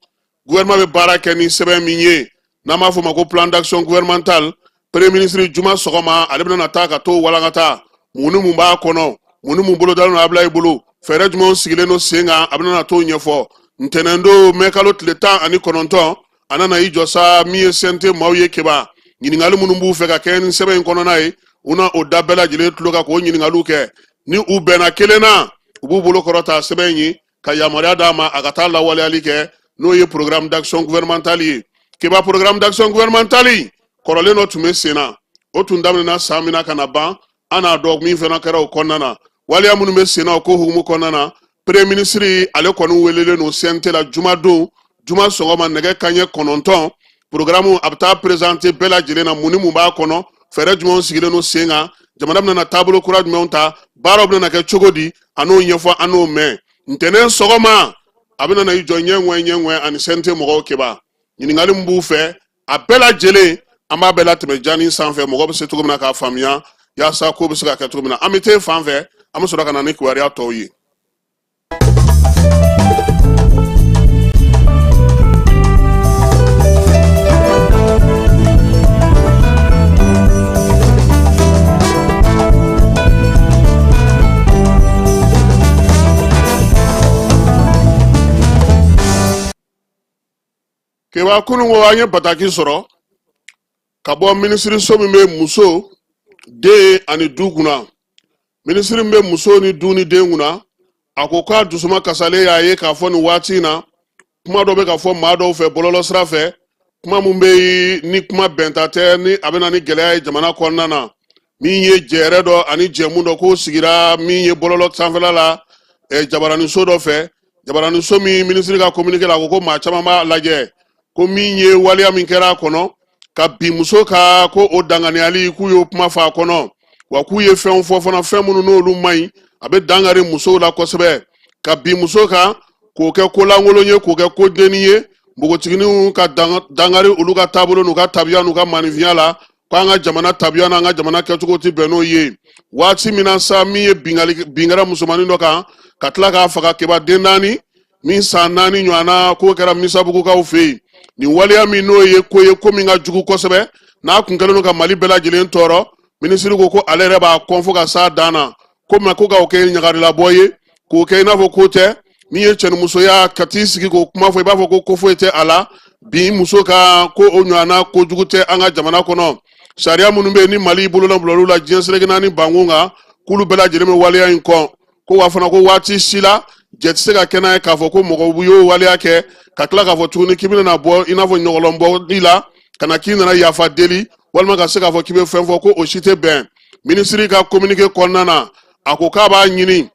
gouvernement bɛ baara kɛ ni sɛbɛn min ye n'an b'a fɔ ma ko plan d'action gouvernemental premier ministre juma sɔgɔma ale bɛna na taa ka t'o walankata mun ni mun b'a kɔnɔ mun ni mun bolo dalen don Ablaye bolo fɛɛrɛ jumɛnw sigilen don sen kan a bɛna na t'o ɲɛfɔ ntɛnɛndo mɛ kalo tile 19 a nana i jɔ sa min ye CNT maaw ye keba ɲininkali minnu b'u fɛ ka kɛ ni sɛbɛn in kɔnɔna ye u na o da bɛɛ lajɛlen tulo kan k'o ɲininkaliw kɛ ni u bɛnna kelen na u b'u bolo kɔrɔta sɛbɛn in ye ka yamaruya d'a ma a ka taa lawaleyali kɛ n'o ye programme d'action gouvernementale ye keba programme d'action gouvernementale kɔrɔlen dɔ tun bɛ sen na o tun daminɛna san min na ka na ban an n'a dɔn min fana kɛra o kɔnɔna na waleya minnu bɛ sen na o ko hukumu kɔnɔna na premier ministre ale kɔni welelen don CNT la juma don juma sɔgɔma nɛgɛ kanɲɛ 9 programme a bɛ taa présenter bɛɛ lajɛlen na mun ni mun b'a kɔnɔ fɛɛrɛ jumɛnw sigilen don sen kan jamana bɛna na taabolo kura jumɛnw ta baaraw bɛna kɛ cogo di a n'o ɲɛfɔ an n'o mɛn ntɛnɛn sɔgɔma a bɛna na i jɔ ɲɛŋɛ ani CNT mɔgɔw keba ɲininkali min b'u fɛ a bɛɛ lajɛlen an b'a bɛɛ latɛmɛ jani sanfɛ mɔgɔ bɛ se cogo min na k'a faamuya yaasa ko bɛ se ka kɛ cogo min na an bɛ t'e fan fɛ an bɛ sɔrɔ ka na ni kibaruya tɔw ye. Keba kunun ko an ye bataki sɔrɔ ka bɔ ministre so min bɛ muso den ani du kunna ministre min bɛ muso ni du ni den kunna a ko k'a dusuma kasalen y'a ye k'a fɔ nin waati in na kuma dɔ bɛ ka fɔ maa dɔw fɛ bɔlɔlɔ sira fɛ kuma min bɛ ni kuma bɛnta tɛ ni a bɛ na ni gɛlɛya ye jamana kɔnɔna na min ye jɛɛrɛ dɔ ani jɛmu dɔ k'o sigira min ye bɔlɔlɔ sanfɛla la jabaraniso dɔ fɛ jabaraniso min ministre ka communiqué la a ko ko maa caman b'a lajɛ ko min ye waliya min kɛra a kɔnɔ ka bi muso ka ko o danganiyali k'u y'o kuma fɔ a kɔnɔ wa k'u ye fɛnw fɔ fana fɛn minnu n'olu man ɲi a bɛ dangari musow la kosɛbɛ ka bi muso kan k'o kɛ ko lankolon ye k'o kɛ ko denni ye npogotiginiw ka dangari olu ka taabolo n'u ka tabiya n'u ka maanifinya la ko an ka jamana tabiya n'an ka jamana kɛcogo tɛ bɛn n'o ye waati min na sa min ye binkɛra musomanin dɔ kan ka tila k'a faga keba den naani min san 4 ɲɔgɔnna k'o kɛra misabugukaw fɛ yen nin waleya min n'o ye ko min ka jugu kosɛbɛ n'a kun kɛlen don ka Mali bɛɛ lajɛlen tɔɔrɔ minisiri ko ale yɛrɛ b'a kɔn fo ka s'a dan na ko mɛ ko k'o kɛ ɲagarilabɔ ye k'o kɛ i n'a fɔ ko tɛ min ye cɛnimusoya ka t'i sigi k'o kuma fɔ i b'a fɔ ko foyi tɛ a la bi muso ka ko o ɲɔgɔnna kojugu tɛ an ka jamana kɔnɔ sariya minnu bɛ yen ni Mali bolola bulɔlu la diɲɛ seleke naani bankun kan k'olu bɛɛ lajɛlen bɛ waleya in kɔn ko wa fana ko waati si la jɛ tɛ se ka kɛ n'a ye k'a fɔ ko mɔgɔw y'o waleya kɛ ka tila k'a fɔ tuguni k'i bɛna bɔ i n'a fɔ ɲɔgɔlɔnbɔli la ka na k'i nana yafa deli walima ka se k'a fɔ k'i bɛ fɛn fɔ ko o si tɛ bɛn minisiri ka communiqué kɔnɔna na a ko k'a b'a ɲini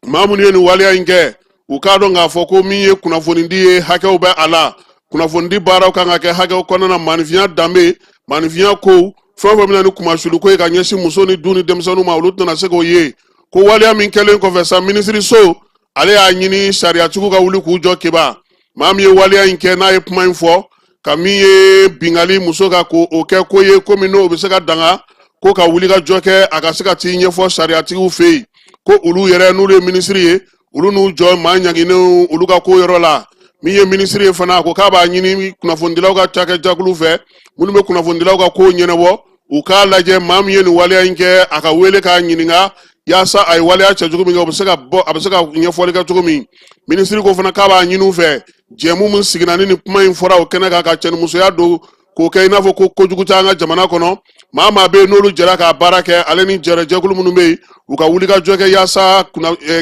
maa minnu ye nin waleya in kɛ u k'a dɔn k'a fɔ ko min ye kunnafonidi ye hakɛw bɛ a la kunnafonidi baaraw kan ka kɛ hakɛw kɔnɔna na maanifinya danbe maanifinya kow fɛn o fɛn bɛna ni kumasuli ko ye ka ɲɛsin muso ni du ni denmisɛnninw ma olu tɛna se k'o ye ko waleya min kɛlen kɔfɛ sa minisiri so ale y'a ɲini sariyatigiw ka wuli k'u jɔ keba maa min ye waleya in kɛ n'a ye kuma in fɔ ka min ye bingali muso ka ko o kɛ ko ye ko min n'o bɛ se ka danga ko ka wuli ka jɔ kɛ a ka se ka t'i ɲɛfɔ sariyatigiw fɛ yen ko olu yɛrɛ n'olu ye minisiri ye olu n'u jɔ maa ɲaginenw olu ka ko yɔrɔ la min ye minisiri ye fana a ko k'a b'a ɲini kunnafonidilaw ka cakɛjɛkulu fɛ minnu bɛ kunnafonidilaw ka kow ɲɛnabɔ u k'a lajɛ maa min ye nin waleya in kɛ a ka wele k'a ɲininka yaasa a ye waleya cɛ cogo min kɛ a bɛ se ka ɲɛfɔli kɛ cogo min minisiri ko fana k'a b'a ɲini u fɛ jɛmu mun sigina ni kuma in fɔra o kɛnɛ kan ka cɛnimusoya don k'o kɛ i n'a fɔ ko kojugu tɛ an ka jamana kɔnɔ maa maa bɛ yen n'olu jɛra ka baara kɛ ale ni jɛkulu minnu bɛ yen u ka wulikajɔ kɛ yaasa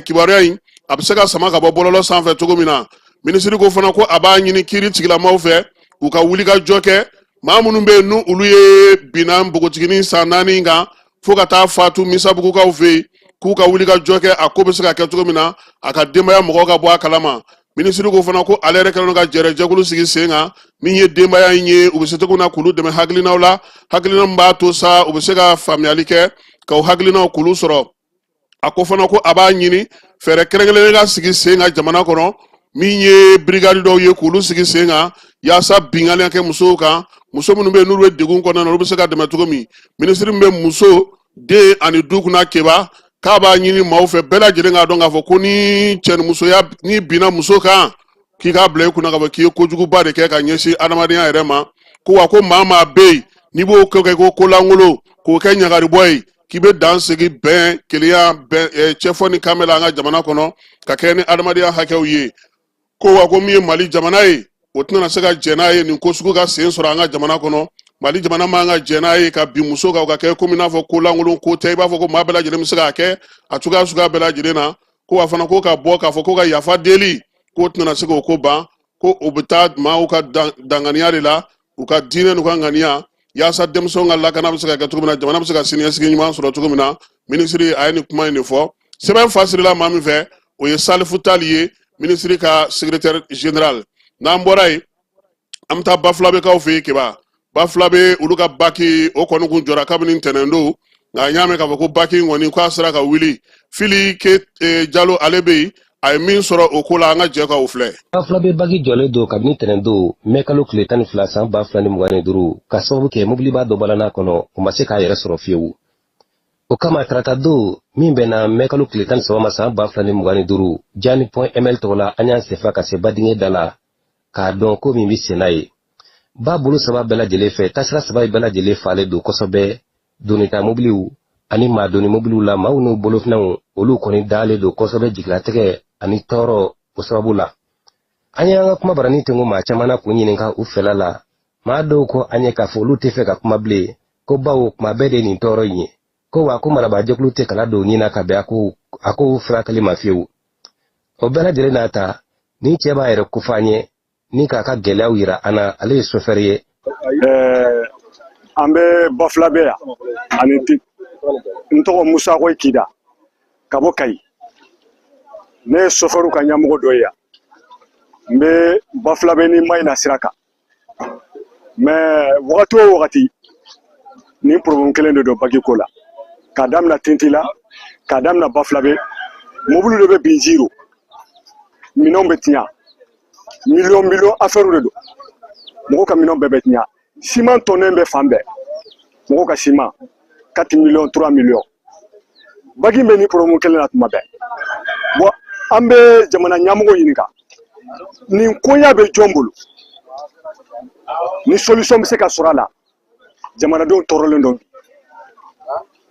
kibaruya in a bɛ se ka sama ka bɔ bɔlɔlɔ sanfɛ cogo min na minisiri ko fana ko a b'a ɲini kiiri tigilamaw fɛ u ka wulikajɔ kɛ maa minnu bɛ yen n'olu ye binna npogotiginin san 4 kan fo ka taa fatu misabugukaw fɛ yen k'u ka wulikajɔ kɛ a ko bɛ se ka kɛ cogo min na a ka denbaya mɔgɔw ka bɔ a kalama minisiri ko fana ko ale yɛrɛ kɛlen ka jɛkulu sigi sen kan min ye denbaya in ye u bɛ se cogo na k'olu dɛmɛ hakilinaw la hakilina min b'a to sa u bɛ se ka faamuyali kɛ k'o hakilinaw k'olu sɔrɔ a ko fana ko a b'a ɲini fɛɛrɛ kɛrɛnkɛrɛnnen ka sigi sen kan jamana kɔnɔ min ye brigade dɔw ye k'olu sigi sen kan yaasa bingali kɛ musow kan muso minnu bɛ yen n'olu bɛ degun kɔnɔna na olu bɛ se ka dɛmɛ cogo min minisiri min bɛ muso den ani du kunna keba k'a b'a ɲini maaw fɛ bɛɛ lajɛlen k'a dɔn k'a fɔ ko ni cɛnimusoya ni binna muso kan k'i k'a bila i kunna k'a fɔ k'i ye kojuguba de kɛ ka ɲɛsin adamadenya yɛrɛ ma ko wa ko maa maa bɛ yen n'i b'o kɛ ko kolangolo k'o kɛ ɲagaribɔ ye k'i bɛ dan sigi bɛn kelenya cɛfɔ ni kan bɛ la an ka jamana kɔnɔ ka kɛ ni adamadenya hakɛw ye ko wa ko min ye Mali jamana ye o tɛna se ka jɛn n'a ye nin ko sugu ka sen sɔrɔ an ka jamana kɔnɔ Mali jamana man ka jɛn n'a ye ka bin muso kan o ka kɛ komi i n'a fɔ kolangolo ko tɛ i b'a fɔ ko maa bɛɛ lajɛlen bɛ se k'a kɛ a cogoya suguya bɛɛ lajɛlen na ko wa fana ko ka bɔ k'a fɔ ko ka yafa deli k'o tɛna se k'o ko ban ko o bɛ taa maaw ka danganiya de la u ka diinɛ n'u ka ŋaniya yaasa denmisɛnw ka lakana bɛ se ka kɛ cogo min na jamana bɛ se ka siniɲɛsigi ɲuman sɔrɔ cogo min na minisiri a ye nin kuma in de fɔ sɛbɛn fasirila maa min fɛ o ye Salifu Tali ye minisiri ka secrétaire général n'an bɔra yen an bɛ taa Bafulabekaw fɛ yen keba Bafulabe olu ka baki o kɔni kun jɔra kabini ntɛnɛndon nka an y'a mɛn k'a fɔ ko baki in kɔni k'a sera ka wuli Fili Jalo ale bɛ yen a ye min sɔrɔ o ko la an ka jɛ ka o filɛ. Bafulabe baki jɔlen don kabini ntɛnɛndon mɛ kalo tile 12 san 2025 ka sababu kɛ mobiliba dɔ balana kɔnɔ o ma se k'a yɛrɛ sɔrɔ fiyewu. O kama tarata don min bɛnna mɛ kalo tile 13 ma san 2025 Jani.ml tɔgɔ la an y'an sefa ka se badingɛ da la k'a dɔn ko min bɛ sen n'a ye. Ba bolo saba bɛɛ lajɛlen fɛ tasira saba bɛɛ lajɛlen falen don kosɛbɛ donnita mobiliw ani maa donni mobiliw la maaw n'u bolofinɛw olu kɔni dalen don kosɛbɛ jigilatigɛ ani tɔɔrɔ o sababu la. An y'an ka kuma barani tengo maa caman na k'u ɲininka u fɛla la maa dɔw ko an ye k'a fɔ olu tɛ fɛ ka kuma bilen ko bawo kuma bɛɛ de nin tɔɔrɔ in ye ko wa ko marabaajɛkulu tɛ kala don ɲina ka bɛn a ko furakɛli ma fiyewu. O bɛɛ lajɛlen n'a ta ni cɛ b'a yɛrɛ ko fɔ an ye ni k'a ka gɛlɛyaw yira an na ale ye sofɛri ye. An bɛ Bafulabe yan ani n tɔgɔ Musa Koyi Kida ka bɔ Kayi ne ye sofɛriw ka ɲɛmɔgɔ dɔ ye yan n bɛ Bafulabe ni Mayina sira kan mais wagati o wagati ni problème kelen de don bagi ko la k'a daminɛ Tinti la k'a daminɛ Bafulabe mobili de bɛ bin zero minɛnw bɛ tiɲɛ million affaire de don mɔgɔw ka minɛnw bɛɛ bɛ tiɲɛ ciment tonnen bɛ fan bɛɛ mɔgɔw ka ciment 4 millions 3 millions bagi bɛ ni problème kelen na tuma bɛɛ bon an bɛ jamana ɲɛmɔgɔ ɲininka nin koɲa bɛ jɔn bolo ni solution bɛ se ka sɔrɔ a la jamanadenw tɔɔrɔlen don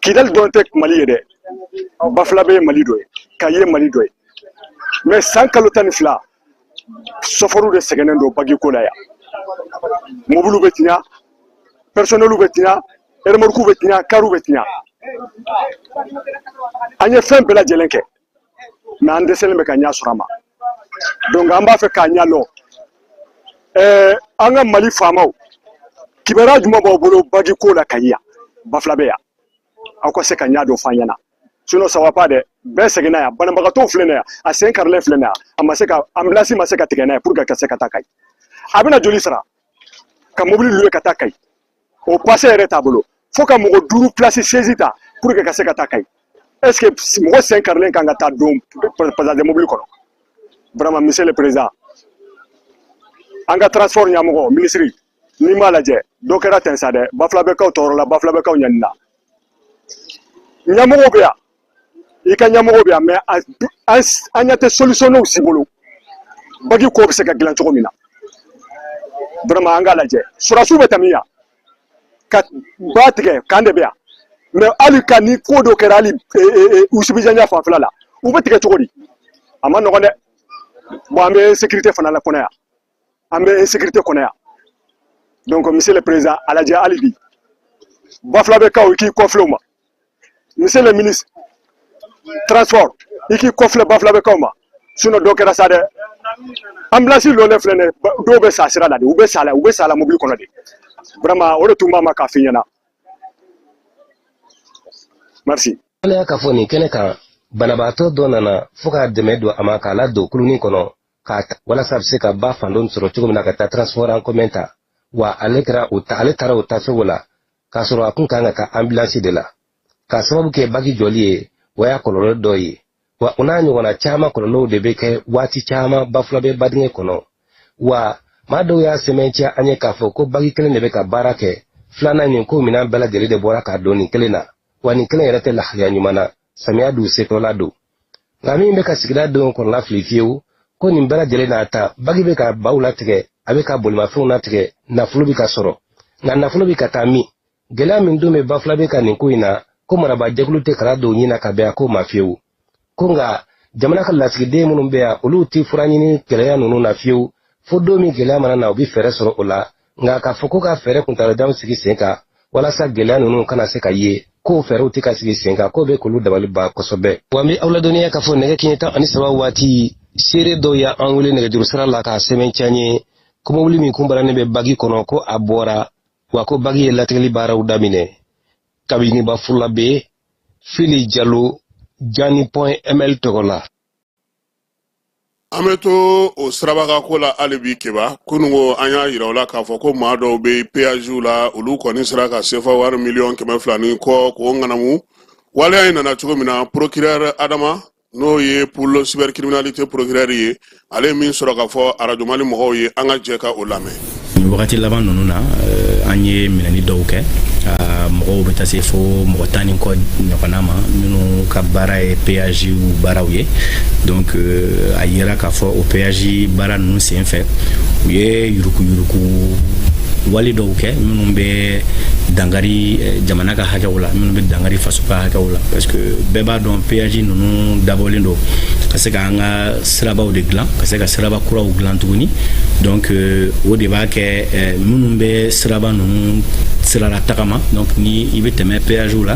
Kidali dɔrɔn tɛ Mali ye dɛ Bafulabe ye Mali dɔ ye Kayi ye Mali dɔ ye mais san kalo 12 sofɛriw de sɛgɛnnen don bagi ko la yan mobiliw bɛ tiɲɛ personneliw bɛ tiɲɛ remorques bɛ tiɲɛ cars bɛ tiɲɛ an ye fɛn bɛɛ lajɛlen kɛ mais an dɛsɛlen bɛ ka ɲɛ sɔrɔ a ma donc an b'a fɛ k'a ɲɛ lɔ an ka Mali faamaw kibaruya jumɛn b'aw bolo bagi ko la Kayi yan Bafulabe yan aw ka se ka ɲɛ dɔ f'an ɲɛna sinon ça va pas dɛ bɛɛ seginna yan banabagatɔw filɛ nin yan a sen karilen filɛ nin yan a ma se ka ambulance ma se ka tigɛ n'a ye pour que ka se ka taa Kayi a bɛna joli sara ka mobili louer ka taa Kayi o passé yɛrɛ t'a bolo fo ka mɔgɔ 5 place chaise ta pour que ka se ka taa Kayi est ce que mɔgɔ sen karilen kan ka taa don passager mobili kɔnɔ vraiment monsieur le président an ka transport ɲɛmɔgɔ ministre ni m'a lajɛ dɔ kɛra ten sa dɛ Bafulabekaw tɔɔrɔ la Bafulabekaw ɲanina ɲɛmɔgɔw bɛ yan i ka ɲɛmɔgɔ bɛ yan mais an ɲɛ tɛ solution n'u si bolo bagi ko bɛ se ka dilan cogo min na vraiment an k'a lajɛ surasiw bɛ tɛmɛ yan ka ba tigɛ kan de bɛ yan mais hali ka ni ko dɔ kɛra hali usibijanya fanfɛla la u bɛ tigɛ cogo di a ma nɔgɔn dɛ bon an bɛ sécurité fana la kɔnɔ yan an bɛ insécurité kɔnɔ yan donc monsieur le président alajɛ hali bi Bafulabekaw i k'i kɔfilɛ u ma monsieur le ministre transport i k'i kɔfilɛ Bafulabekaw ma sinon dɔ kɛra sa dɛ ambulance lɔlen filɛ nin ye dɔw bɛ sa sira la de u bɛ sa la mobili kɔnɔ de vraiment o de tun b'a ma k'a f'i ɲɛna merci. ala y'a ka fɔ nin kɛnɛ kan banabaatɔ dɔ nana fo k'a dɛmɛ don a ma k'a ladon kulunin kɔnɔ walasa a bɛ se ka ba fan dɔ sɔrɔ cogo min na ka taa transport en commun ta wa ale taara o taacogo la k'a sɔrɔ a kun kan ka taa ambulance de la k'a sababu kɛ bagi jɔli ye o y'a kɔlɔlɔ dɔ ye wa o n'a ɲɔgɔnna caman kɔlɔlɔw de bɛ kɛ waati caman Bafulabe badingɛ kɔnɔ wa maa dɔw y'a sɛmɛntiya an ye k'a fɔ ko bagi kelen de bɛ ka baara kɛ filanan nin ko minɛn bɛɛ lajɛlen de bɔra k'a don nin kelen na wa nin kelen yɛrɛ tɛ lahalaya ɲuman na samiya dun sekɔrɔla don nka min bɛ ka sigida denw kɔnɔla fili fiyewu ko nin bɛɛ lajɛlen n'a ta bagi bɛ ka baw latigɛ a bɛ ka bolimafɛnw latigɛ nafolo bɛ ka sɔrɔ nka nafolo bɛ ka taa min gɛlɛya min don bɛ Bafulabe ka nin ko in na ko marabajɛkulu tɛ kala dɔw ɲini ka bɛn a ko ma fiyewu ko nka jamana ka lasigiden minnu bɛ yan olu tɛ fura ɲini gɛlɛya ninnu na fiyewu fo don min gɛlɛya mana na u bɛ fɛɛrɛ sɔrɔ o la nka k'a fɔ ko ka fɛɛrɛ kuntalajanw sigi sen kan walasa gɛlɛya ninnu kana se ka ye ko fɛɛrɛw tɛ ka sigi sen kan ko bɛ k'olu dabali ban kosɛbɛ wa n bɛ aw ladɔnniya k'a fɔ nɛgɛ kanɲɛ 13 waati seere dɔw y'an wele nɛgɛjuru sira la k'a sɛbɛntiya n ye ko mobili min kun baranen bɛ bagi kɔnɔ ko a bɔra wa ko bagi ye latigɛli baaraw daminɛ kabini Bafulabe Fili Jalo Jani point ML tɔgɔ la. An bɛ to o sirabaka ko la hali bi keba kunungo an y'a yira o la k'a fɔ ko maa dɔw bɛ péage la olu kɔni sera ka sefa wari $1,200,000 ni kɔ k'o ŋanamu waleya in nana cogo min na procureur Adama n'o ye pour le cybercriminalité procureur ye ale min sɔrɔ k'a fɔ radio Mali mɔgɔw ye an ka jɛ ka o lamɛn. Nin wagati laban ninnu na an ye minɛni dɔw kɛ mɔgɔw bɛ taa se fo mɔgɔ 10 ni kɔ ɲɔgɔnna ma minnu ka baara ye péage baaraw ye donc a yera k'a fɔ o péage baara ninnu senfɛ u ye yuruku wali dɔw kɛ minnu bɛ dangari jamana ka hakɛw la minnu bɛ dangari faso ka hakɛw la parce que bɛɛ b'a dɔn péage ninnu dabɔlen don ka se ka an ka sirabaw de dilan ka se ka siraba kuraw dilan tuguni donc o de b'a kɛ minnu bɛ siraba ninnu sirala tagama donc ni i bɛ tɛmɛ péage la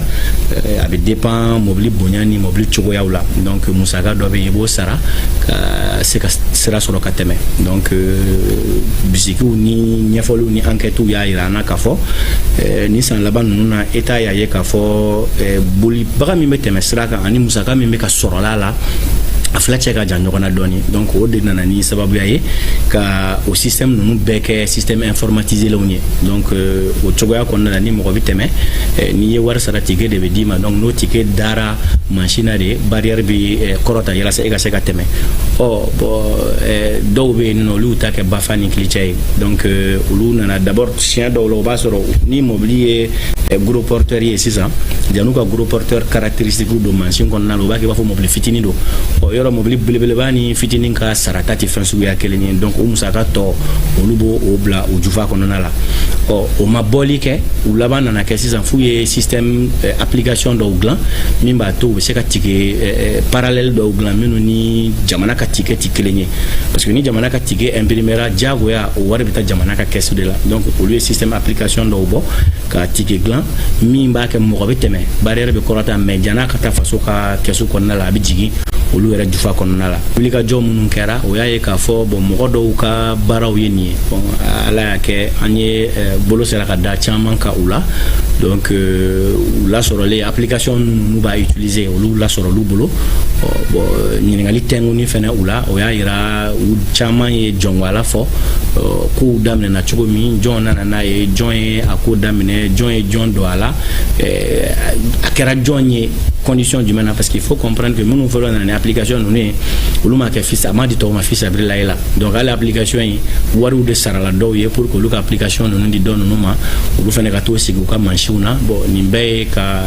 a bɛ dépend mobili bonya ni mobili cogoyaw la donc musaka dɔ bɛ yen i b'o sara ka se ka sira sɔrɔ ka tɛmɛ donc bisikiw ni ɲɛfɔliw ni enquêtew y'a yira an na k'a fɔ ni san laban ninnu na État y'a ye k'a fɔ bolibaga min bɛ tɛmɛ sira kan ani musaka min bɛ ka sɔrɔla la a fila cɛ ka jan ɲɔgɔn na dɔɔni donc o de nana ni sababuya ye ka o système ninnu bɛɛ kɛ système informatisé lenw ye donc o cogoya kɔnɔna la ni mɔgɔ bɛ tɛmɛ n'i ye wari sara ticket de bɛ d'i ma donc n'o ticket dara machine na de barrière bɛ kɔrɔta yalasa e ka se ka tɛmɛ dɔw bɛ yen nɔ olu ta kɛ bafa ni kilicɛ ye donc olu nana d'abord siɲɛ dɔw la o b'a sɔrɔ ni mobili ye gros porteur ye sisan jan'u ka gros porteur caractéristique don machine kɔnɔna la o b'a kɛ i b'a fɔ mobili fitinin don yɔrɔ mobili belebeleba ni fitinin ka sarata tɛ fɛn suguya kelen ye donc o musaka tɔ olu b'o bila o jufa kɔnɔna la o ma bɔli kɛ u laban nana kɛ sisan f'u ye système application dɔw dilan min b'a to u bɛ se ka ticket parallèle dɔw dilan minnu ni jamana ka ticket tɛ kelen ye parce que ni jamana ka ticket imprimera diyagoya o wari bɛ taa jamana ka kɛsu de la donc olu ye système application dɔw bɔ ka ticket dilan min b'a kɛ mɔgɔ bɛ tɛmɛ barrière bɛ kɔrɔta mais jan'a ka taa faso ka kɛsu kɔnɔna la a bɛ jigin olu yɛrɛ jufa kɔnɔna la wulikajɔ minnu kɛra o y'a ye k'a fɔ mɔgɔ dɔw ka baaraw ye nin ye ala y'a kɛ an ye bolo sera ka da caman ka u la donc u lasɔrɔlen application ninnu b'a utiliser olu lasɔrɔ olu bolo ɲininkali tɛnkuni fɛnɛ u la o y'a yira u caman ye jɔnwala fɔ kow daminɛna cogo min jɔn nana n'a ye jɔn ye a ko daminɛ jɔn ye jɔn don a la a kɛra jɔn ye condition jumɛn na parce qu'il faut comprendre que minnu fɔlɔ nana ni application ninnu ye olu ma kɛ fils a ma di tɔw ma fils abrilayi la donc hali application yi wariw de sarala dɔw ye pour que olu ka application ninnu di dɔ ninnu ma olu fɛnɛ ka t'o sigi u ka mansiw na bon nin bɛɛ ye ka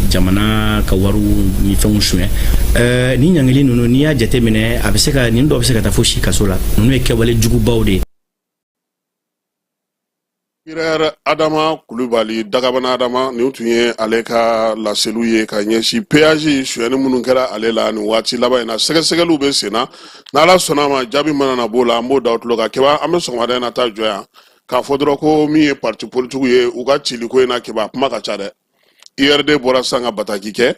jamana ka wariw ni fɛnw suɲɛ ni ɲangili ninnu n'i y'a jateminɛ a bɛ se ka nin dɔw bɛ se ka taa fo si kaso la ninnu ye kɛwale jugubaw de ye Frère Adama Kulubali Dagabana Adama ni tun ye ale ka laseliw ye ka ɲɛsi péage suyɛni minnu kɛra ale la ni waati laban in na sɛgɛsɛgɛliw bɛ sen na n'ala sɔnna ma jaabi mana na b'o la an b'o da o tulo kan keba an bɛ sɔgɔmada in na taa jɔ yan k'a fɔ dɔrɔn ko min ye parti politique ye u ka ciliko in na keba kuma ka ca dɛ IRD bɔra sisan ka bataki kɛ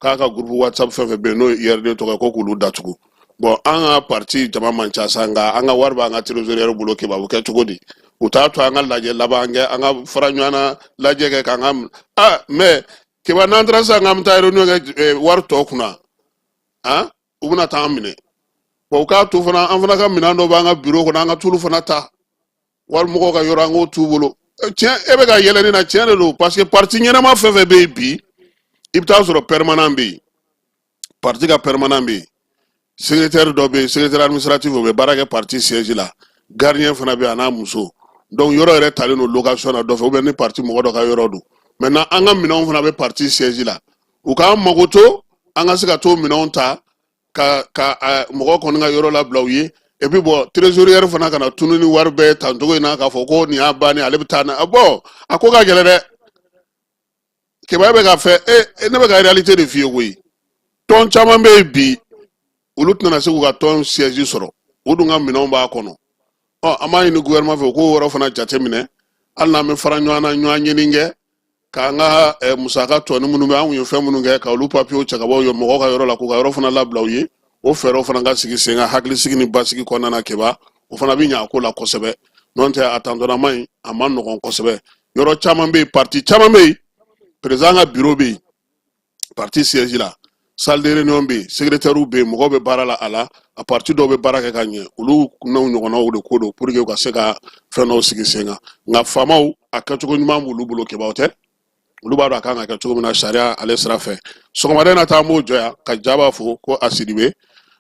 k'a ka groupe WhatsApp fɛn fɛn bɛ yen n'o ye IRD tɔgɔ ye ko k'olu datugu bon an ka parti jama man ca sa nka an ka wari b'an ka trésorier bolo keba o kɛ cogo di u t'a to an ka lajɛ laban kɛ an ka fara ɲɔgɔn na lajɛ kɛ k'an ka mais keba n'an taara sisan k'an bɛ taa réunion kɛ wari tɔ kunna u bɛna taa an minɛ bon u k'a to fana an fana ka minɛn dɔ b'an ka bureau kɔnɔ an ka tulu fana ta wari mɔgɔw ka yɔrɔ an k'o t'u bolo tiɲɛ e bɛ ka yɛlɛ nin na tiɲɛ de don parce que parti ɲɛnama fɛn fɛn bɛ yen bi i bɛ taa sɔrɔ permanent bɛ yen parti ka permanent bɛ yen secrétaire dɔ bɛ yen secrétaire administratif o bɛ baara kɛ parti siège la gardien fana bɛ yen a n'a muso donc yɔrɔ yɛrɛ talen don location na dɔ fɛ ou bien ni parti mɔgɔ dɔ ka yɔrɔ don maintenant an ka minɛnw fana bɛ parti siège la u k'an mago to an ka se ka t'o minɛnw ta ka mɔgɔ kɔni ka yɔrɔ labila u ye et puis bon trésorier fana kana tunu ni wari bɛɛ tancogo in na k'a fɔ ko nin y'a bannen ale bɛ taa na bon a ko ka gɛlɛn dɛ keba bɛ ka fɛ ne bɛ ka réalité de f'i ye koyi tɔn caman bɛ yen bi olu tɛna se k'u ka tɔn siège sɔrɔ o dun ka minɛnw b'a kɔnɔ an b'a ɲini gouvernement fɛ k'o yɔrɔ fana jateminɛ hali n'an bɛ fara ɲɔgɔn na ɲɔgɔn ɲini kɛ k'an ka musaka tɔni minnu bɛ anw ye fɛn minnu kɛ ka olu papiyew cɛ ka bɔ mɔgɔw ka yɔrɔ la k'u ka yɔrɔ fana labila u ye o fɛɛrɛw fana ka sigi sen kan hakilisigi ni basigi kɔnɔna na keba o fana bɛ ɲɛ a ko la kosɛbɛ n'o tɛ a tantɔnama in a ma nɔgɔn kosɛbɛ yɔrɔ caman bɛ yen parti caman bɛ yen président ka bureau bɛ yen parti siège la salle de réunion bɛ yen secrétaire bɛ yen mɔgɔw bɛ baara la a la a parti dɔw bɛ baara kɛ ka ɲɛ olu n'u ɲɔgɔnnaw de ko don pour que u ka se ka fɛn dɔw sigi sen kan nka faamaw a kɛcogo ɲuman b'olu bolo kebaw tɛ olu b'a dɔn a kan ka kɛ cogo min na sariya ale sira fɛ sɔgɔmada in na taa an b'o jɔ yan ka jaba fo ko Asidibe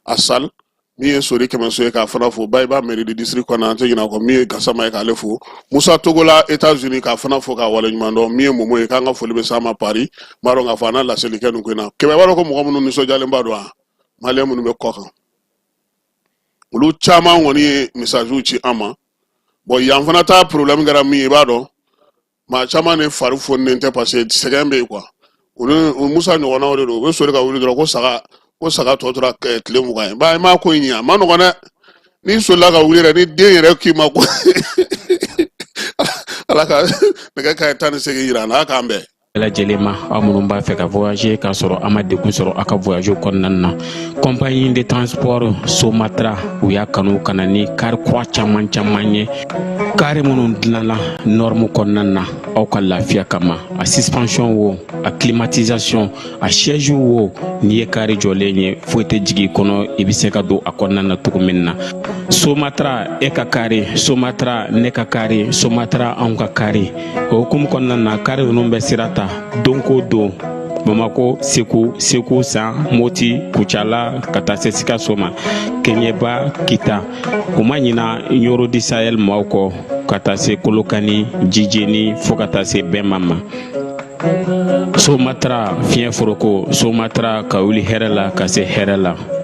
a sal min ye Sori Kɛmɛso ye k'a fana fo Bayiba mairie de district kɔnɔ an tɛ ɲinɛ o kɔ min ye Gasama ye k'ale fo Musa Togola États-Unis k'a fana fo k'a wale ɲuman dɔn min ye Momo ye k'an ka foli bɛ s'a ma Paris m'a dɔn k'a fɔ an na laseli kɛ nin ko in na kɛmɛ b'a dɔn ko mɔgɔ minnu nisɔndiyalen b'a dɔn wa maliyɛn minnu bɛ kɔ kan olu caman kɔni ye messagew ci an ma bon yan fana ta problème kɛra min ye i b'a dɔn maa caman de fari foninen tɛ parce que sɛgɛn bɛ yen quoi o Musa ɲɔgɔnnaw de don u bɛ sori ka wuli dɔrɔn ko saga tɔ tora tile 20 ye ba i m'a ko in ɲɛ a ma nɔgɔn dɛ n'i solila ka wuli yɛrɛ ni den yɛrɛ k'i ma ko ala ka nɛgɛ kaɲɛ 18 yira an na a k'an bɛn lajɛlen ma aw minnu b'a fɛ ka voyager k'a sɔrɔ a ma degun sɔrɔ a ka voyage kɔnɔna na compagnie de transport Somatra u y'a kanu ka na ni car kura caman ye car minnu dilanna norme kɔnɔna na aw ka lafiya kama a suspension wo a climatisation a siège wo n'i ye car jɔlen ye foyi tɛ jigin kɔnɔ i bɛ se ka don a kɔnɔna na cogo min na Somatra e ka car Somatra ne ka car Somatra anw ka car o hukumu kɔnɔna na car ninnu bɛ sira ta don ko don Bamako Segu San Moti Kucala ka taa se Sikaso ma Keɲeba Kita o ma ɲina Yoro di Sahel maaw kɔ ka taa se Kolokani Jijeni fo ka taa se Bɛnma ma Somatra fiɲɛ foroko Somatra ka wuli hɛrɛ la ka se hɛrɛ la